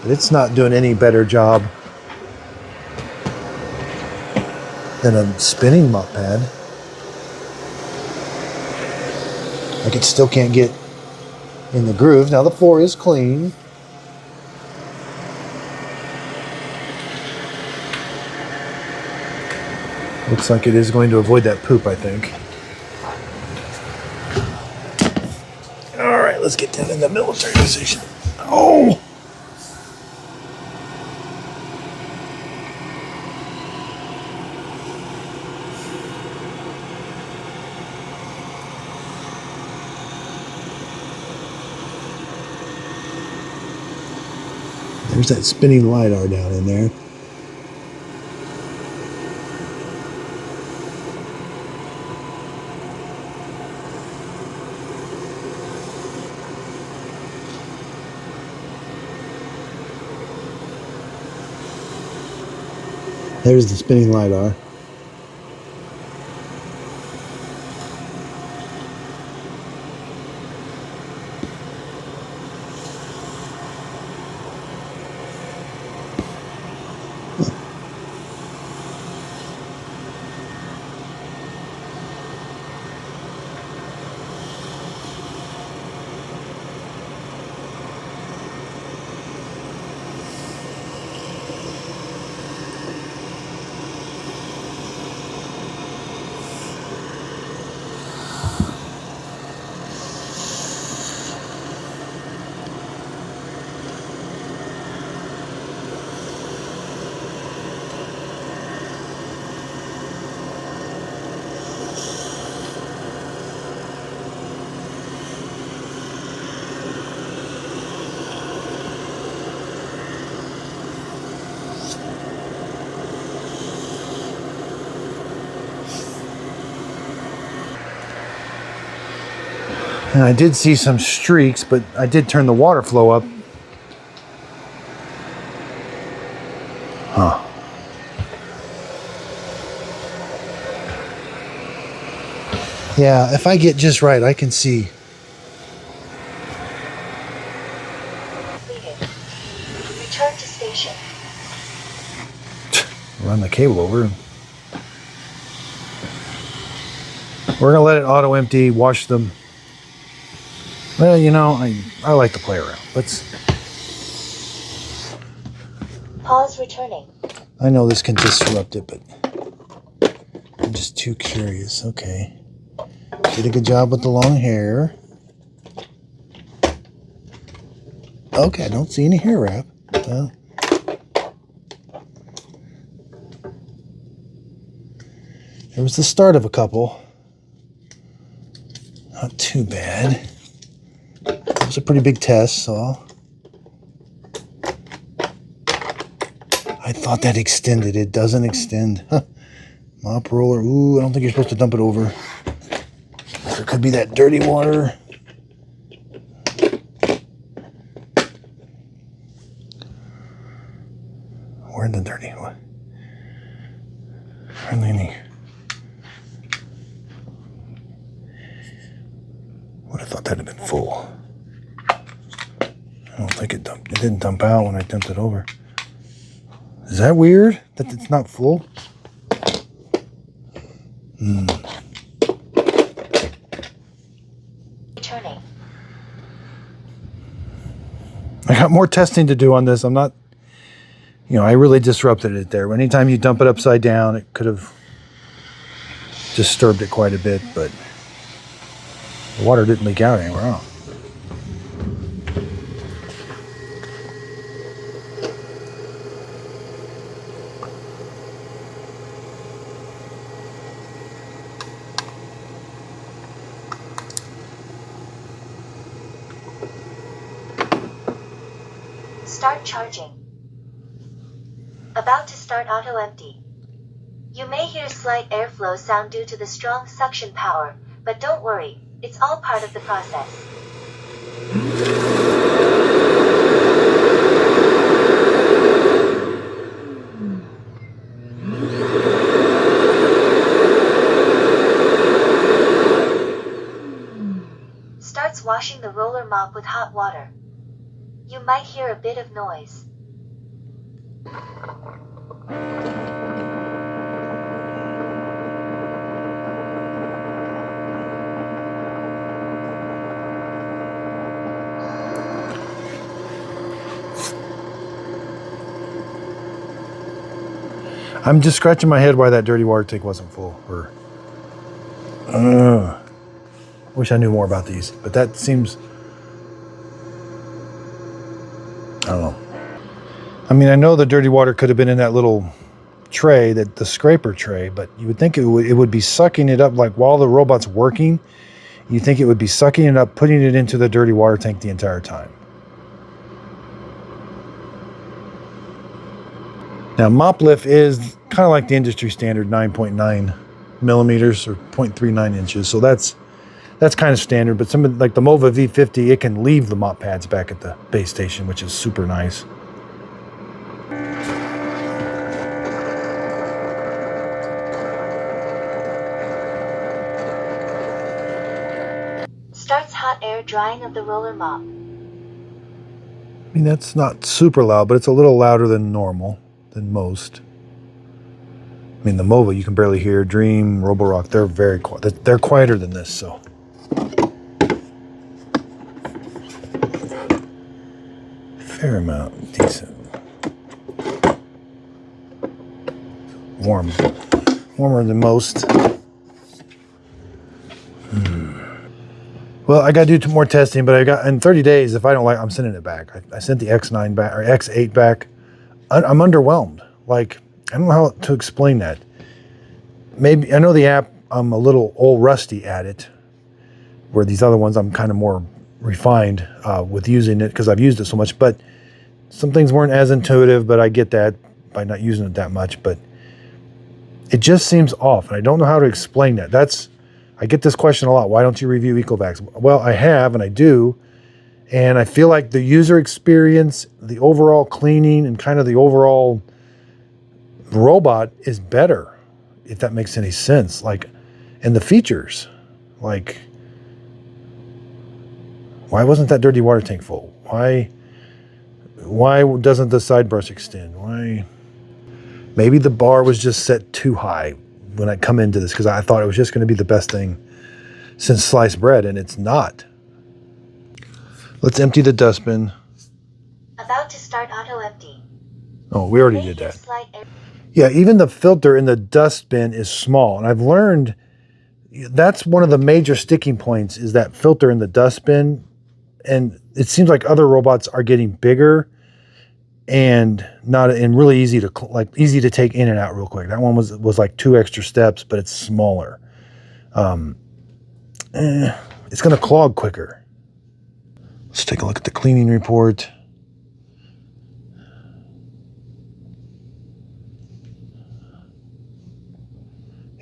but it's not doing any better job than a spinning mop pad. Like, it still can't get in the groove. Now the floor is clean. Looks like it is going to avoid that poop, I think. All right, let's get down in the military position. Oh! There's that spinning LiDAR down in there. There's the spinning LiDAR. And I did see some streaks, but I did turn the water flow up. Huh. Yeah, if I get just right, I can see. Completed. Return to station. Run the cable over. We're gonna let it auto empty, wash them. Well, you know, I like to play around. Let's. Pause returning. I know this can disrupt it, but I'm just too curious. Okay. Did a good job with the long hair. Okay, I don't see any hair wrap. Well, there was the start of a couple. Not too bad. It was a pretty big test, so I thought that extended. It doesn't extend. Huh. Mop roller. Ooh, I don't think you're supposed to dump it over. There could be that dirty water. Where'd the dirty one? Hardly any. Would have thought that'd have been full. I don't think it dumped. It didn't dump out when I dumped it over. Is that weird that it's not full? Returning. I got more testing to do on this. I'm not, you know, I really disrupted it there. Anytime you dump it upside down, it could have disturbed it quite a bit, but the water didn't leak out anywhere. Oh. Start charging. About to start auto empty. You may hear slight airflow sound due to the strong suction power, but don't worry, it's all part of the process. Starts washing the roller mop with hot water. You might hear a bit of noise. I'm just scratching my head why that dirty water tank wasn't full. Or, wish I knew more about these, but that seems. I don't know. I mean, I know the dirty water could have been in that little tray, the scraper tray, but you would think it would be sucking it up, like while the robot's working. You think it would be sucking it up, putting it into the dirty water tank the entire time. Now, mop lift is kind of like the industry standard 9.9 millimeters or 0.39 inches. So that's kind of standard, but some like the Mova V50, it can leave the mop pads back at the base station, which is super nice. Starts hot air drying of the roller mop. I mean, that's not super loud, but it's a little louder than normal, than most. I mean, the Mova you can barely hear. Dream, Roborock, they're very quiet. They're quieter than this, so. Fair amount, decent. Warm. Warmer than most. Well, I got to do more testing, but I got in 30 days. If I don't like, I'm sending it back. I sent the X9 back or X8 back. I'm underwhelmed. Like, I don't know how to explain that. Maybe I know the app. I'm a little old rusty at it, where these other ones I'm kind of more refined with using it because I've used it so much. But some things weren't as intuitive. But I get that by not using it that much. But it just seems off, and I don't know how to explain that. I get this question a lot. Why don't you review ECOVACS? Well, I have, and I do. And I feel like the user experience, the overall cleaning, and kind of the overall robot is better, if that makes any sense. Like, and the features, like, why wasn't that dirty water tank full? Why doesn't the side brush extend? Why? Maybe the bar was just set too high when I come into this because I thought it was just going to be the best thing since sliced bread, and it's not. Let's empty the dustbin. About to start auto empty. Oh, we already did that. Yeah, even the filter in the dustbin is small, and I've learned that's one of the major sticking points is that filter in the dustbin, and it seems like other robots are getting bigger and really easy to take in and out real quick. That one was like 2 extra steps, but it's smaller. It's going to clog quicker. Let's take a look at the cleaning report.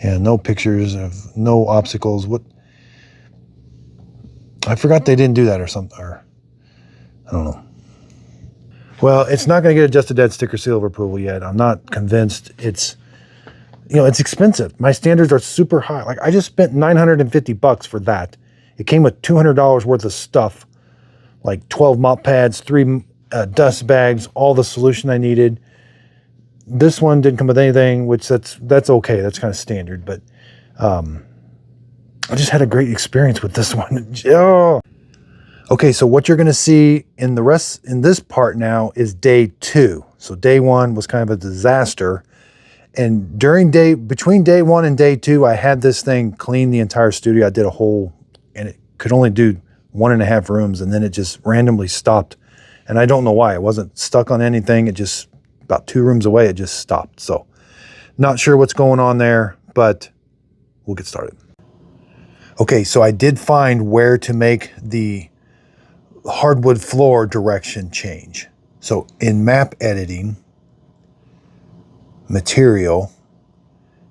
Yeah, no pictures of no obstacles. What? I forgot they didn't do that or something. Or I don't know. Well, it's not going to get adjusted dead sticker seal of approval yet. I'm not convinced. It's expensive. My standards are super high. Like, I just spent $950 for that. It came with $200 worth of stuff, like 12 mop pads, 3 dust bags, all the solution I needed. This one didn't come with anything, which that's okay. That's kind of standard, but I just had a great experience with this one. Oh. Okay, so what you're going to see in this part now is day 2. So day 1 was kind of a disaster. And between day 1 and day 2, I had this thing clean the entire studio. I did and it could only do 1.5 rooms, and then it just randomly stopped. And I don't know why. It wasn't stuck on anything. It just, about 2 rooms away, it just stopped. So not sure what's going on there, but we'll get started. Okay, so I did find where to make the hardwood floor direction change. So in map editing, material,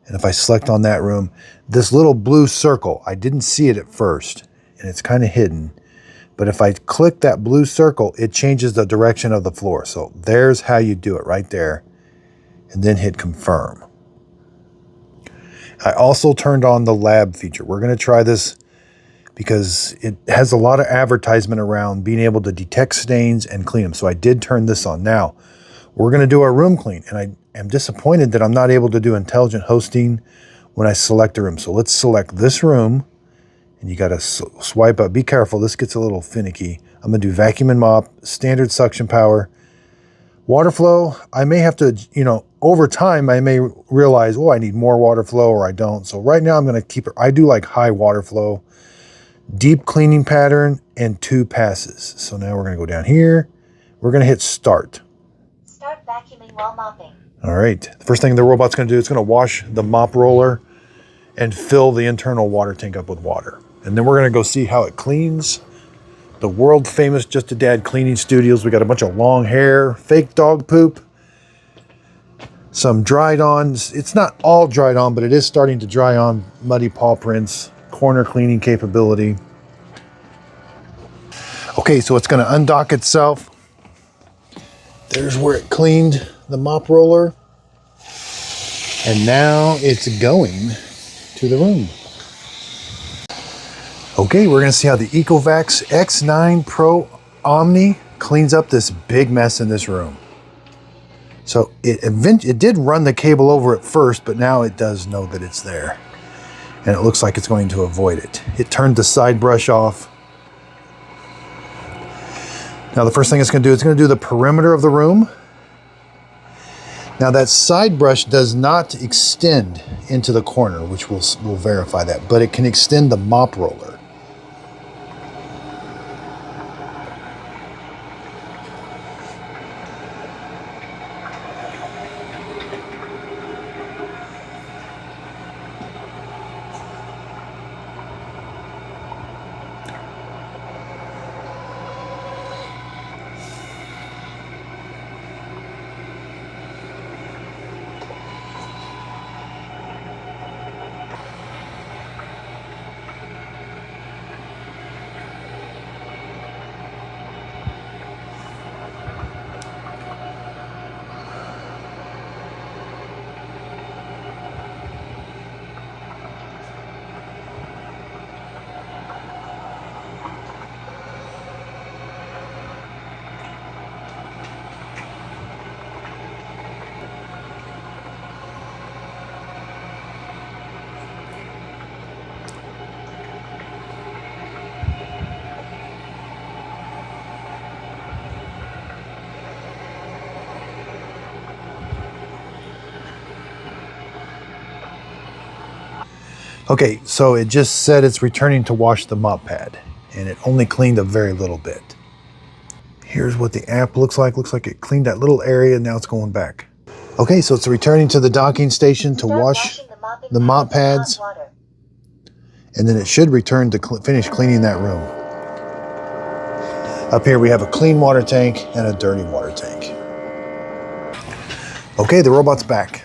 and if I select on that room, this little blue circle, I didn't see it at first, and it's kind of hidden, but if I click that blue circle, it changes the direction of the floor. So there's how you do it right there, and then hit confirm. I also turned on the lab feature. We're going to try this because it has a lot of advertisement around being able to detect stains and clean them. So I did turn this on. Now, we're going to do our room clean, and I am disappointed that I'm not able to do intelligent hosting when I select a room. So let's select this room, and you got to swipe up. Be careful, this gets a little finicky. I'm going to do vacuum and mop, standard suction power. Water flow, I may have to, over time, I may realize, oh, I need more water flow or I don't. So right now I'm going to keep it, I do like high water flow. Deep cleaning pattern and 2 passes. So now we're going to go down here. We're going to hit start. Start vacuuming while mopping. All right. The first thing the robot's going to do is going to wash the mop roller and fill the internal water tank up with water. And then we're going to go see how it cleans. The world famous Just a Dad cleaning studios. We got a bunch of long hair, fake dog poop, some dried on. It's not all dried on, but it is starting to dry on. Muddy paw prints. Corner cleaning capability. Okay, so it's going to undock itself. There's where it cleaned the mop roller. And now it's going to the room. Okay, we're gonna see how the ECOVAX X9 Pro Omni cleans up this big mess in this room. So it did run the cable over at first, but now it does know that it's there. And it looks like it's going to avoid it. It turned the side brush off. Now the first thing it's gonna do, it's gonna do the perimeter of the room. Now that side brush does not extend into the corner, which will verify that, but it can extend the mop roller. Okay, so it just said it's returning to wash the mop pad, and it only cleaned a very little bit. Here's what the app looks like. Looks like it cleaned that little area, and now it's going back. Okay, so it's returning to the docking station to wash the mop pads, and then it should return to finish cleaning that room. Up here we have a clean water tank and a dirty water tank. Okay, the robot's back.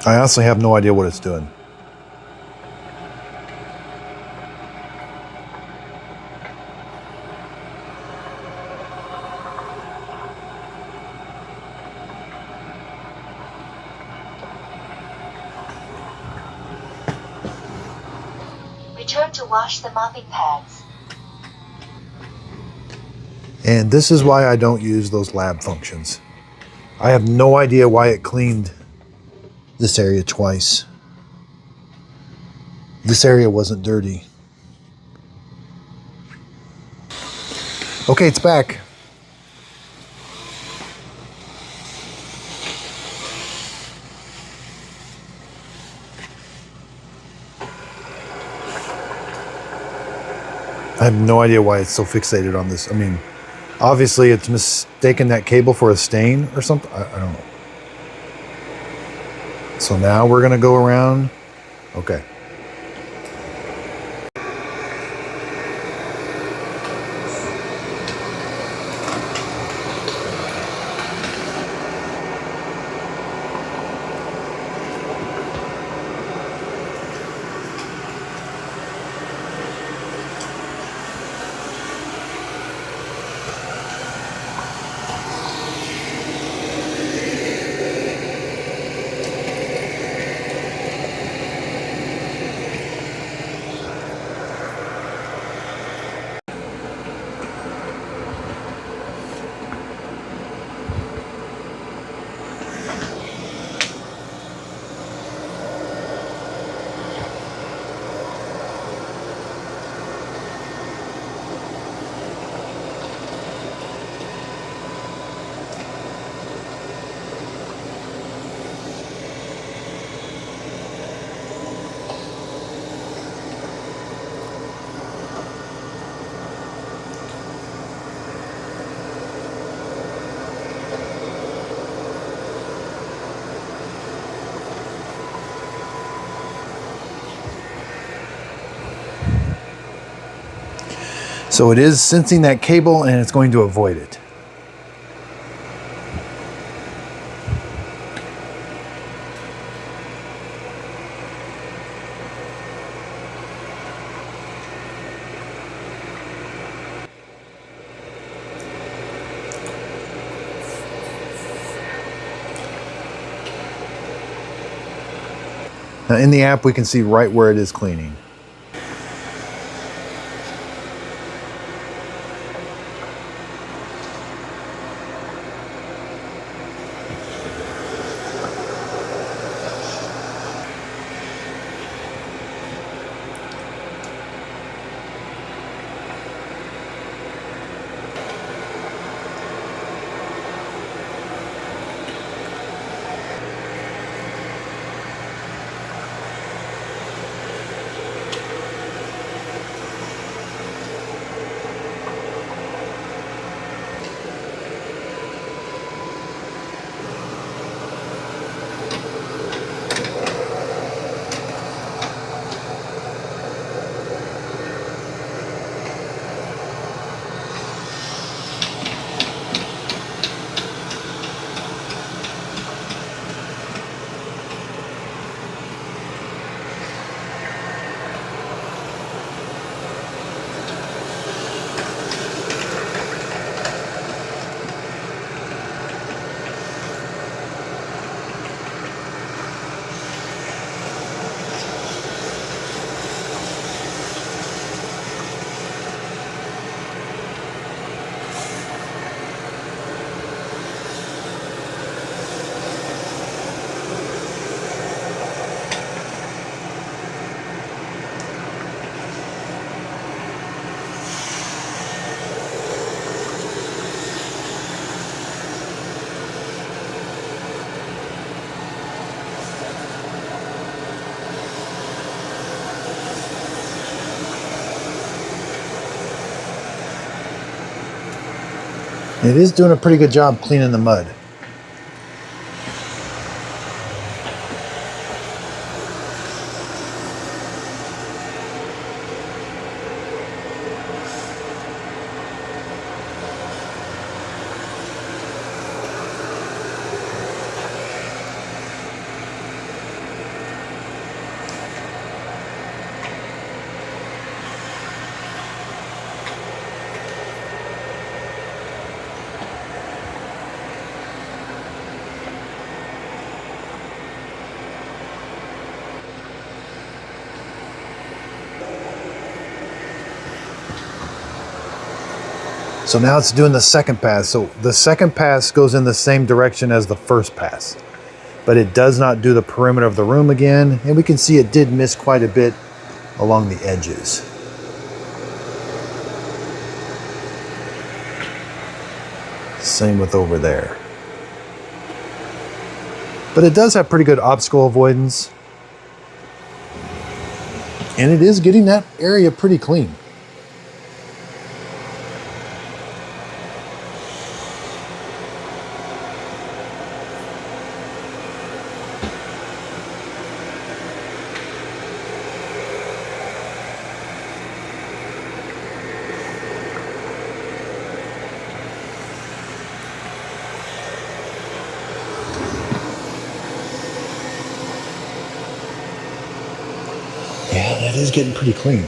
I honestly have no idea what it's doing. Return to wash the mopping pads. And this is why I don't use those lab functions. I have no idea why it cleaned this area twice. This area wasn't dirty. Okay, it's back. I have no idea why it's so fixated on this. I mean, obviously it's mistaken that cable for a stain or something. I don't know. So now we're gonna go around. Okay. So it is sensing that cable and it's going to avoid it. Now in the app, we can see right where it is cleaning. It is doing a pretty good job cleaning the mud. So now it's doing the second pass. So the second pass goes in the same direction as the first pass, but it does not do the perimeter of the room again. And we can see it did miss quite a bit along the edges. Same with over there. But it does have pretty good obstacle avoidance. And it is getting that area pretty clean. Yeah, that is getting pretty clean.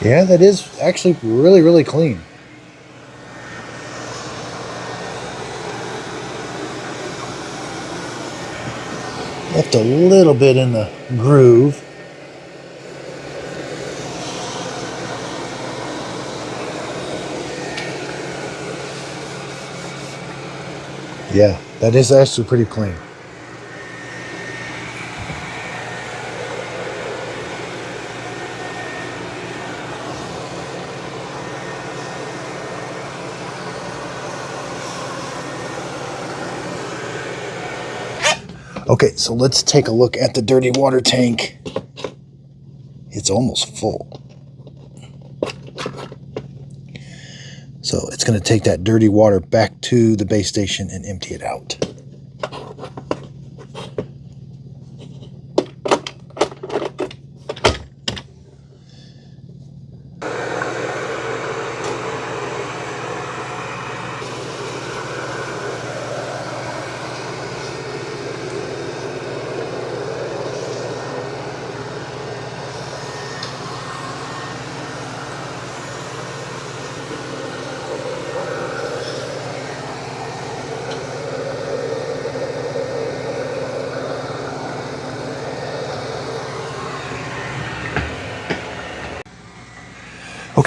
Yeah, that is actually really, really clean. Left a little bit in the groove. Yeah, that is actually pretty clean. Okay, so let's take a look at the dirty water tank. It's almost full. So it's going to take that dirty water back to the base station and empty it out.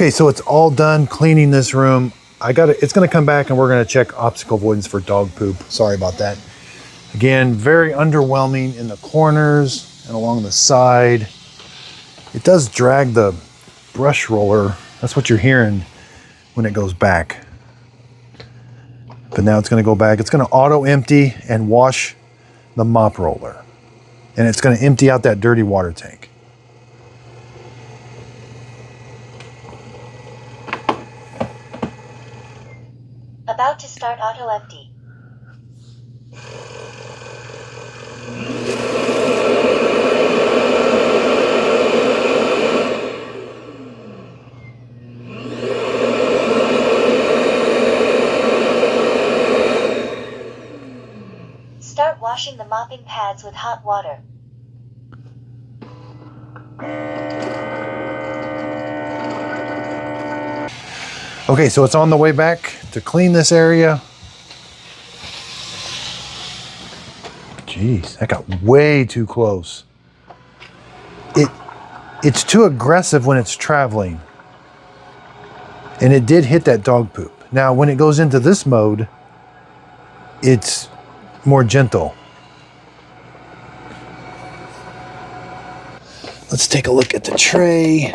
Okay, so it's all done cleaning this room. It's gonna come back and we're gonna check obstacle avoidance for dog poop. Sorry about that. Again, very underwhelming in the corners and along the side. It does drag the brush roller. That's what you're hearing when it goes back. But now it's gonna go back. It's gonna auto empty and wash the mop roller. And it's gonna empty out that dirty water tank. About to start auto empty. Start washing the mopping pads with hot water. Okay, so it's on the way back to clean this area. Jeez, that got way too close. It's too aggressive when it's traveling. And it did hit that dog poop. Now, when it goes into this mode, it's more gentle. Let's take a look at the tray.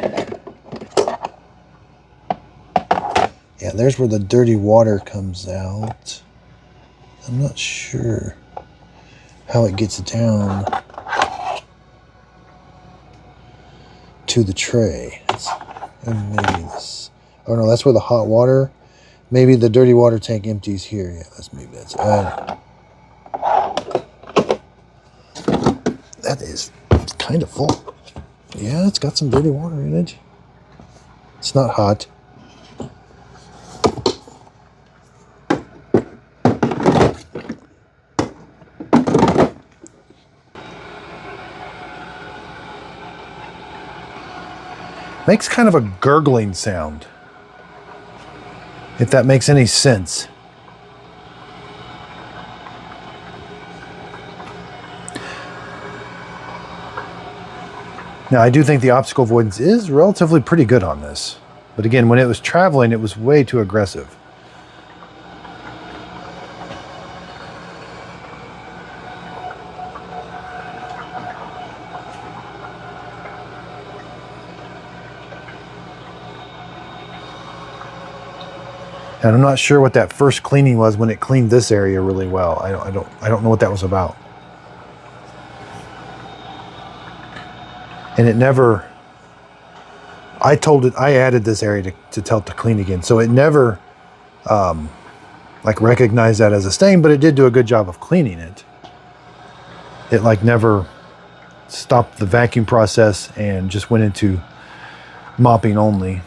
Yeah, there's where the dirty water comes out. I'm not sure how it gets down to the tray. Maybe this. Oh no, that's where the hot water. Maybe the dirty water tank empties here. Yeah, maybe that's it. That is kind of full. Yeah, it's got some dirty water in it. It's not hot. Makes kind of a gurgling sound, if that makes any sense. Now, I do think the obstacle avoidance is relatively pretty good on this. But again, when it was traveling, it was way too aggressive. And I'm not sure what that first cleaning was when it cleaned this area really well. I don't know what that was about. And it never, I added this area to tell it to clean again. So it never like recognized that as a stain, but it did do a good job of cleaning it. It like never stopped the vacuum process and just went into mopping only.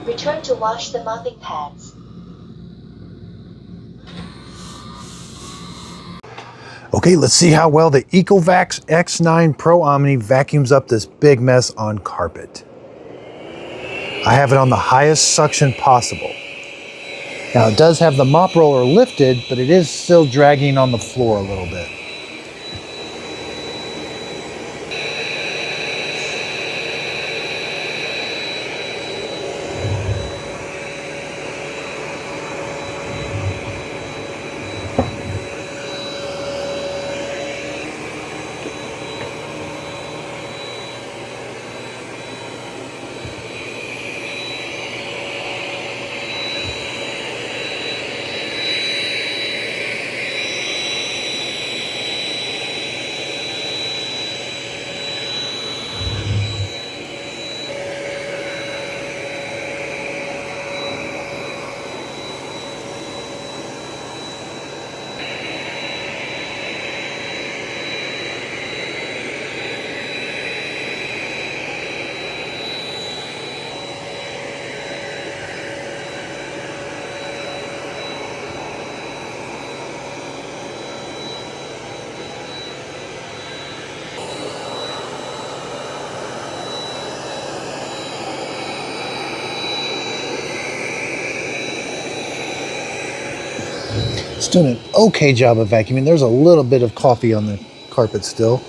Return to wash the mopping pads. Okay, let's see how well the ECOVAX X9 Pro Omni vacuums up this big mess on carpet. I have it on the highest suction possible. Now it does have the mop roller lifted, but it is still dragging on the floor a little bit. It's doing an okay job of vacuuming. There's a little bit of coffee on the carpet still.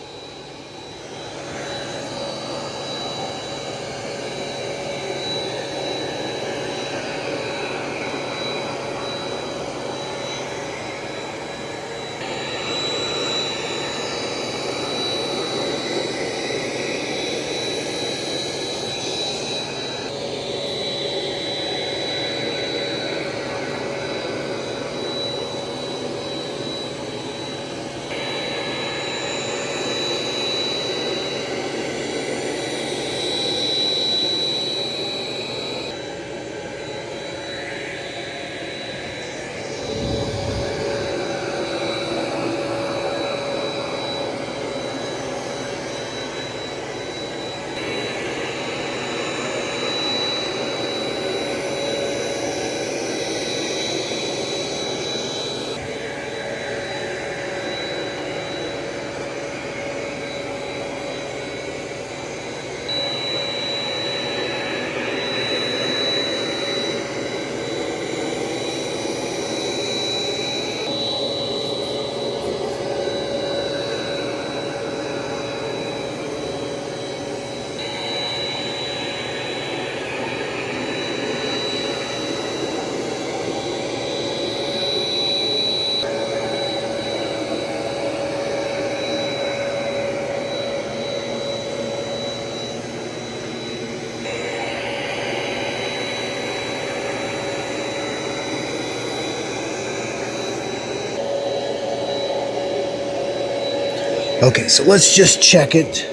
Okay, so let's just check it.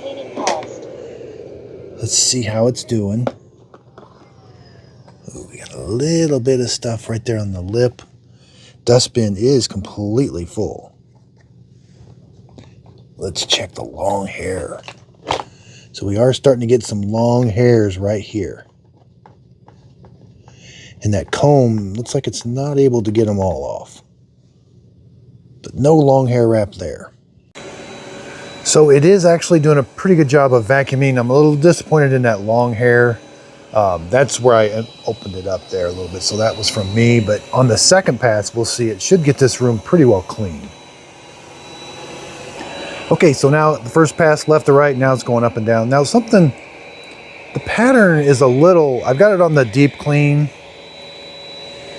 Cleaning paused. Let's see how it's doing. Ooh, we got a little bit of stuff right there on the lip. Dustbin is completely full. Let's check the long hair. So we are starting to get some long hairs right here. And that comb looks like it's not able to get them all off. But no long hair wrap there. So it is actually doing a pretty good job of vacuuming. I'm a little disappointed in that long hair. That's where I opened it up there a little bit. So that was from me. But on the second pass, we'll see it should get this room pretty well clean. Okay, so now the first pass left to right, now it's going up and down. Now the pattern is a little, I've got it on the deep clean.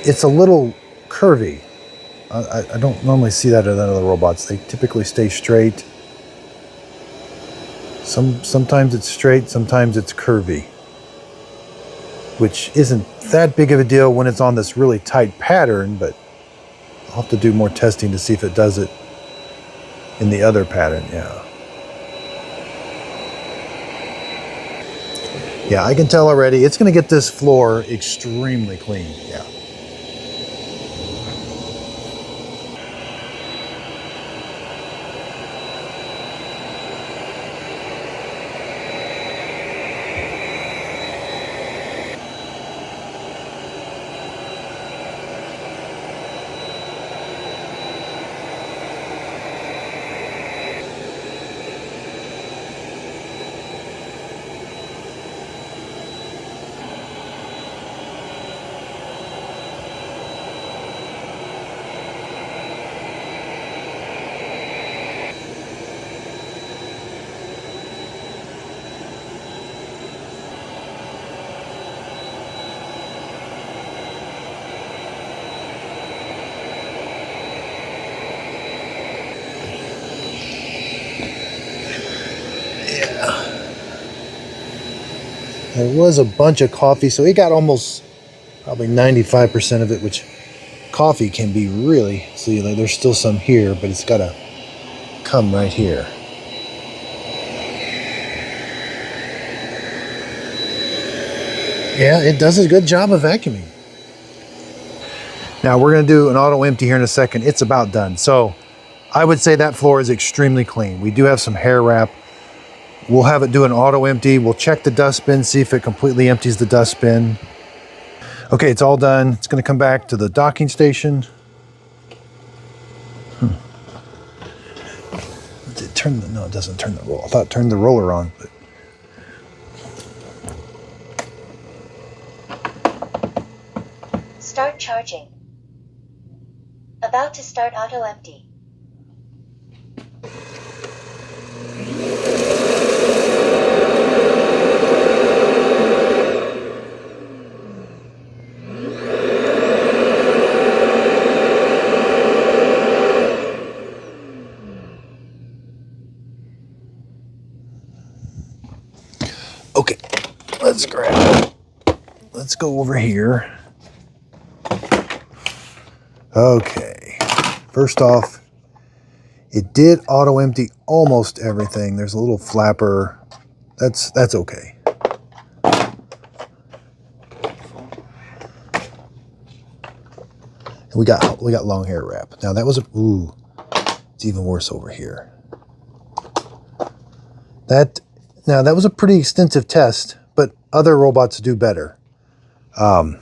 It's a little curvy. I don't normally see that in other robots. They typically stay straight. Sometimes it's straight, sometimes it's curvy, which isn't that big of a deal when it's on this really tight pattern, but I'll have to do more testing to see if it does it in the other pattern. Yeah, I can tell already it's going to get this floor extremely clean. Yeah. There was a bunch of coffee, so it got almost probably 95% of it, which coffee can be really, see, like there's still some here, but it's got to come right here. Yeah, it does a good job of vacuuming. Now we're going to do an auto empty here in a second. It's about done. So I would say that floor is extremely clean. We do have some hair wrap. We'll have it do an auto empty. We'll check the dustbin, see if it completely empties the dustbin. Okay, it's all done. It's going to come back to the docking station. Did it turn the, no, it doesn't turn the roller. I thought it turned the roller on, but. Start charging. About to start auto empty. Okay, let's go over here. Okay, first off, it did auto empty almost everything. There's a little flapper. That's okay. And we got long hair wrap. Now that was ooh, it's even worse over here. Now that was a pretty extensive test, but other robots do better. I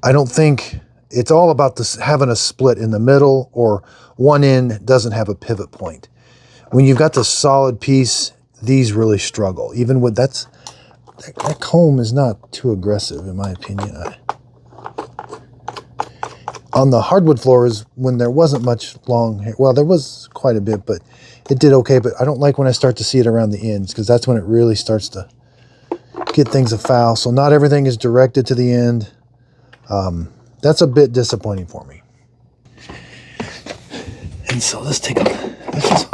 don't think it's all about this having a split in the middle, or one end doesn't have a pivot point. When you've got the solid piece, these really struggle. Even with that comb is not too aggressive in my opinion. On the hardwood floors, when there wasn't much long hair, well, there was quite a bit, but it did okay. But I don't like when I start to see it around the ends, because that's when it really starts to get things afoul. So not everything is directed to the end. That's a bit disappointing for me. And so let's take a, this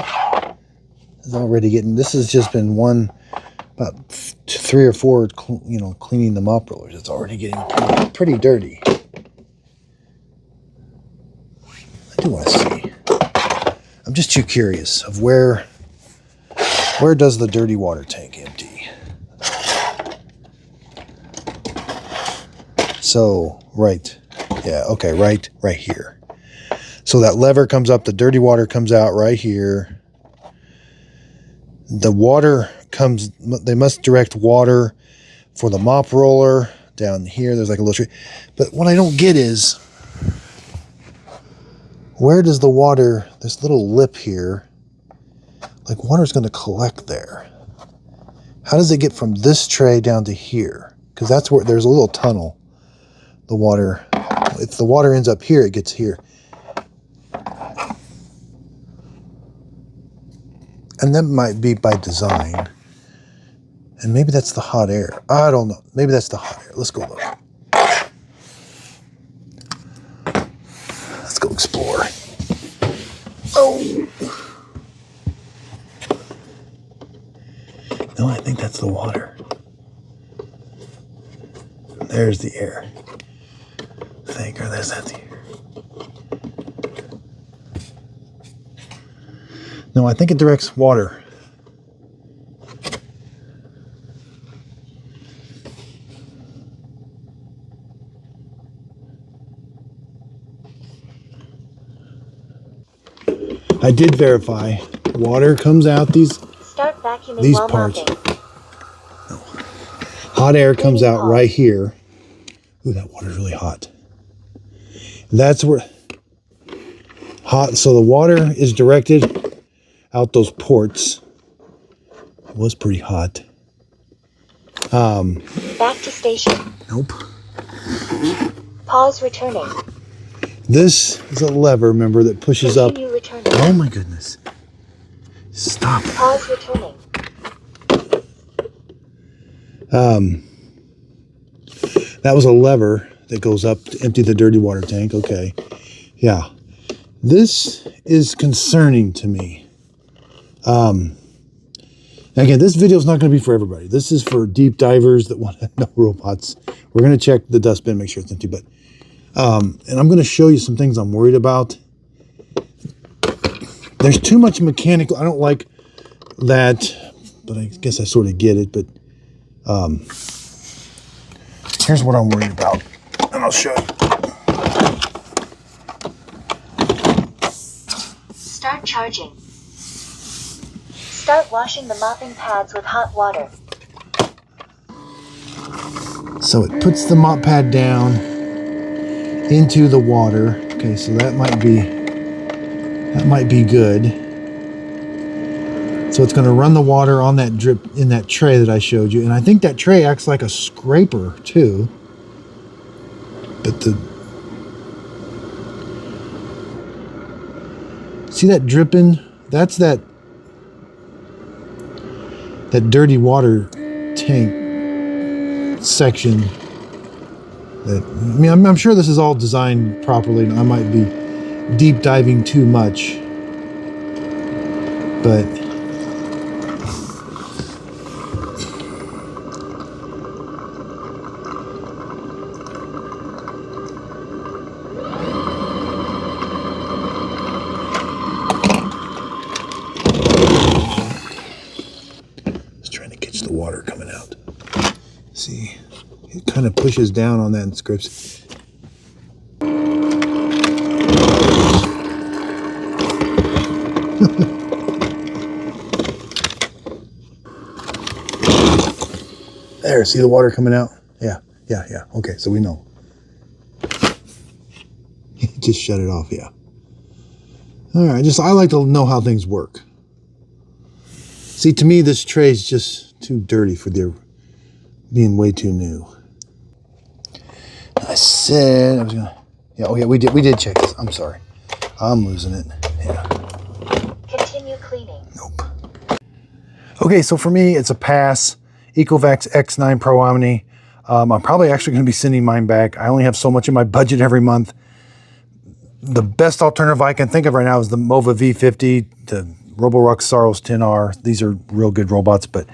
is already getting, this has just been about 3 or 4, cleaning the mop rollers. It's already getting pretty dirty. I do want to see. I'm just too curious of where does the dirty water tank empty? So, right. Yeah, okay, right here. So that lever comes up, the dirty water comes out right here. The water comes, they must direct water for the mop roller down here. There's like a little tree. But what I don't get is, where does the water, this little lip here, like water's going to collect there. How does it get from this tray down to here? Because that's where there's a little tunnel. The water, if the water ends up here, it gets here. And that might be by design. And maybe that's the hot air. I don't know. Maybe that's the hot air. Let's go look. Let's go explore. Oh! No, I think that's the water. There's the air. Or there's that here. No, I think it directs water. I did verify. Water comes out these parts. No. Hot air comes out right here. Ooh, that water's really hot. That's where hot, so the water is directed out those ports. It was pretty hot. Back to station. Nope. Pause returning. This is a lever, remember, that pushes Continue up. returning. Oh my goodness. Stop. Pause returning. That was a lever that goes up to empty the dirty water tank. Okay. Yeah. This is concerning to me. Again, this video is not going to be for everybody. This is for deep divers that want to know robots. We're going to check the dustbin, make sure it's empty. But, and I'm going to show you some things I'm worried about. There's too much mechanical. I don't like that, but I guess I sort of get it. But here's what I'm worried about. And I'll show you. Start charging. Start washing the mopping pads with hot water. So it puts the mop pad down into the water. Okay, so that might be good. So it's going to run the water on that drip in that tray that I showed you. And I think that tray acts like a scraper too. But See that dripping? That's that dirty water tank section. That, I mean, I'm sure this is all designed properly, and I might be deep diving too much, but the water coming out. See, it kind of pushes down on that and scripts. There, see the water coming out? Yeah. Okay, so we know. Just shut it off, yeah. All right, I like to know how things work. See, to me, this tray is just too dirty for their being way too new. I said I was gonna. Yeah. Oh yeah, we did check this. I'm sorry. I'm losing it. Yeah. Continue cleaning. Nope. Okay, so for me, it's a pass. ECOVAX X9 Pro Omni. I'm probably actually going to be sending mine back. I only have so much in my budget every month. The best alternative I can think of right now is the MOVA V50, the Roborock Saros 10R. These are real good robots, but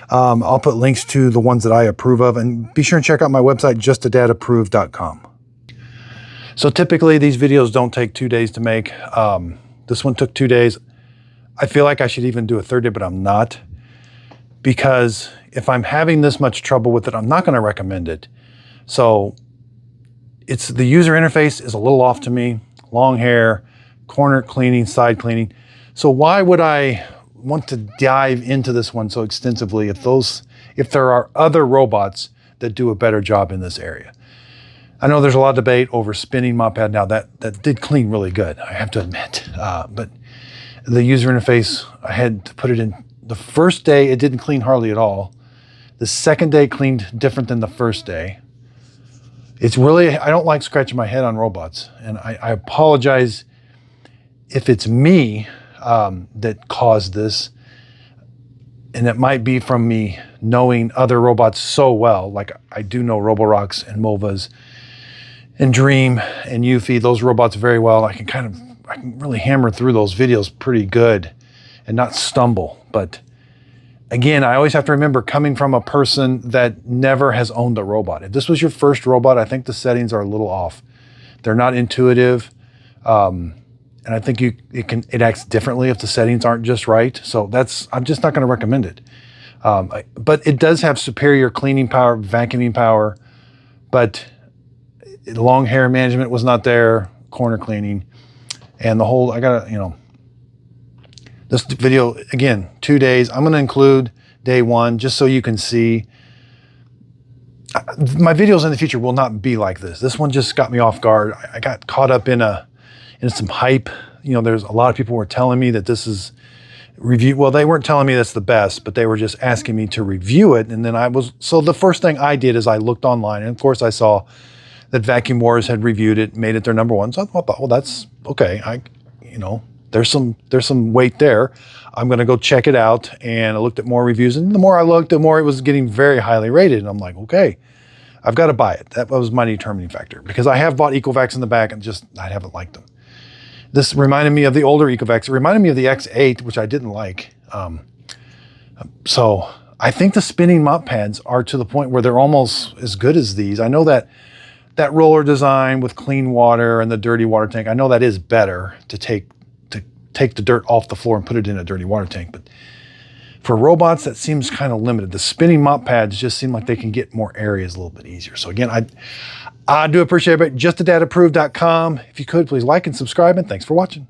I'll put links to the ones that I approve of, and be sure and check out my website, justadadapproved.com. So typically these videos don't take 2 days to make. This one took 2 days. I feel like I should even do a third day, but I'm not, because if I'm having this much trouble with it, I'm not going to recommend it. So it's the user interface is a little off to me. Long hair, corner cleaning, side cleaning. So why would I want to dive into this one so extensively if there are other robots that do a better job in this area? I know there's a lot of debate over spinning mop pad. Now that did clean really good, I have to admit. But the user interface, I had to put it in. The first day, it didn't clean hardly at all. The second day cleaned different than the first day. It's really, I don't like scratching my head on robots. And I apologize if it's me that caused this. And it might be from me knowing other robots so well. Like I do know Roborocks and Movas and Dream and Eufy, those robots very well. I can really hammer through those videos pretty good and not stumble. But again, I always have to remember, coming from a person that never has owned a robot. If this was your first robot, I think the settings are a little off. They're not intuitive. And I think it acts differently if the settings aren't just right. So I'm just not going to recommend it. But it does have superior cleaning power, vacuuming power, but long hair management was not there, corner cleaning, and the whole, this video, again, 2 days. I'm going to include day one just so you can see. My videos in the future will not be like this. This one just got me off guard. I got caught up in some hype. There's a lot of people were telling me that this is review. Well, they weren't telling me that's the best, but they were just asking me to review it. And then so the first thing I did is I looked online, and of course I saw that Vacuum Wars had reviewed it, made it their #1. So I thought, well, that's okay. There's some weight there. I'm going to go check it out. And I looked at more reviews, and the more I looked, the more it was getting very highly rated. And I'm like, okay, I've got to buy it. That was my determining factor, because I have bought ECOVACS in the back and I haven't liked them. This reminded me of the older ECOVACS. It reminded me of the X8, which I didn't like. So I think the spinning mop pads are to the point where they're almost as good as these. I know that roller design with clean water and the dirty water tank, I know that is better to take the dirt off the floor and put it in a dirty water tank. But for robots, that seems kind of limited. The spinning mop pads just seem like they can get more areas a little bit easier. So again, I do appreciate it. JustADadApproved.com. If you could, please like and subscribe, and thanks for watching.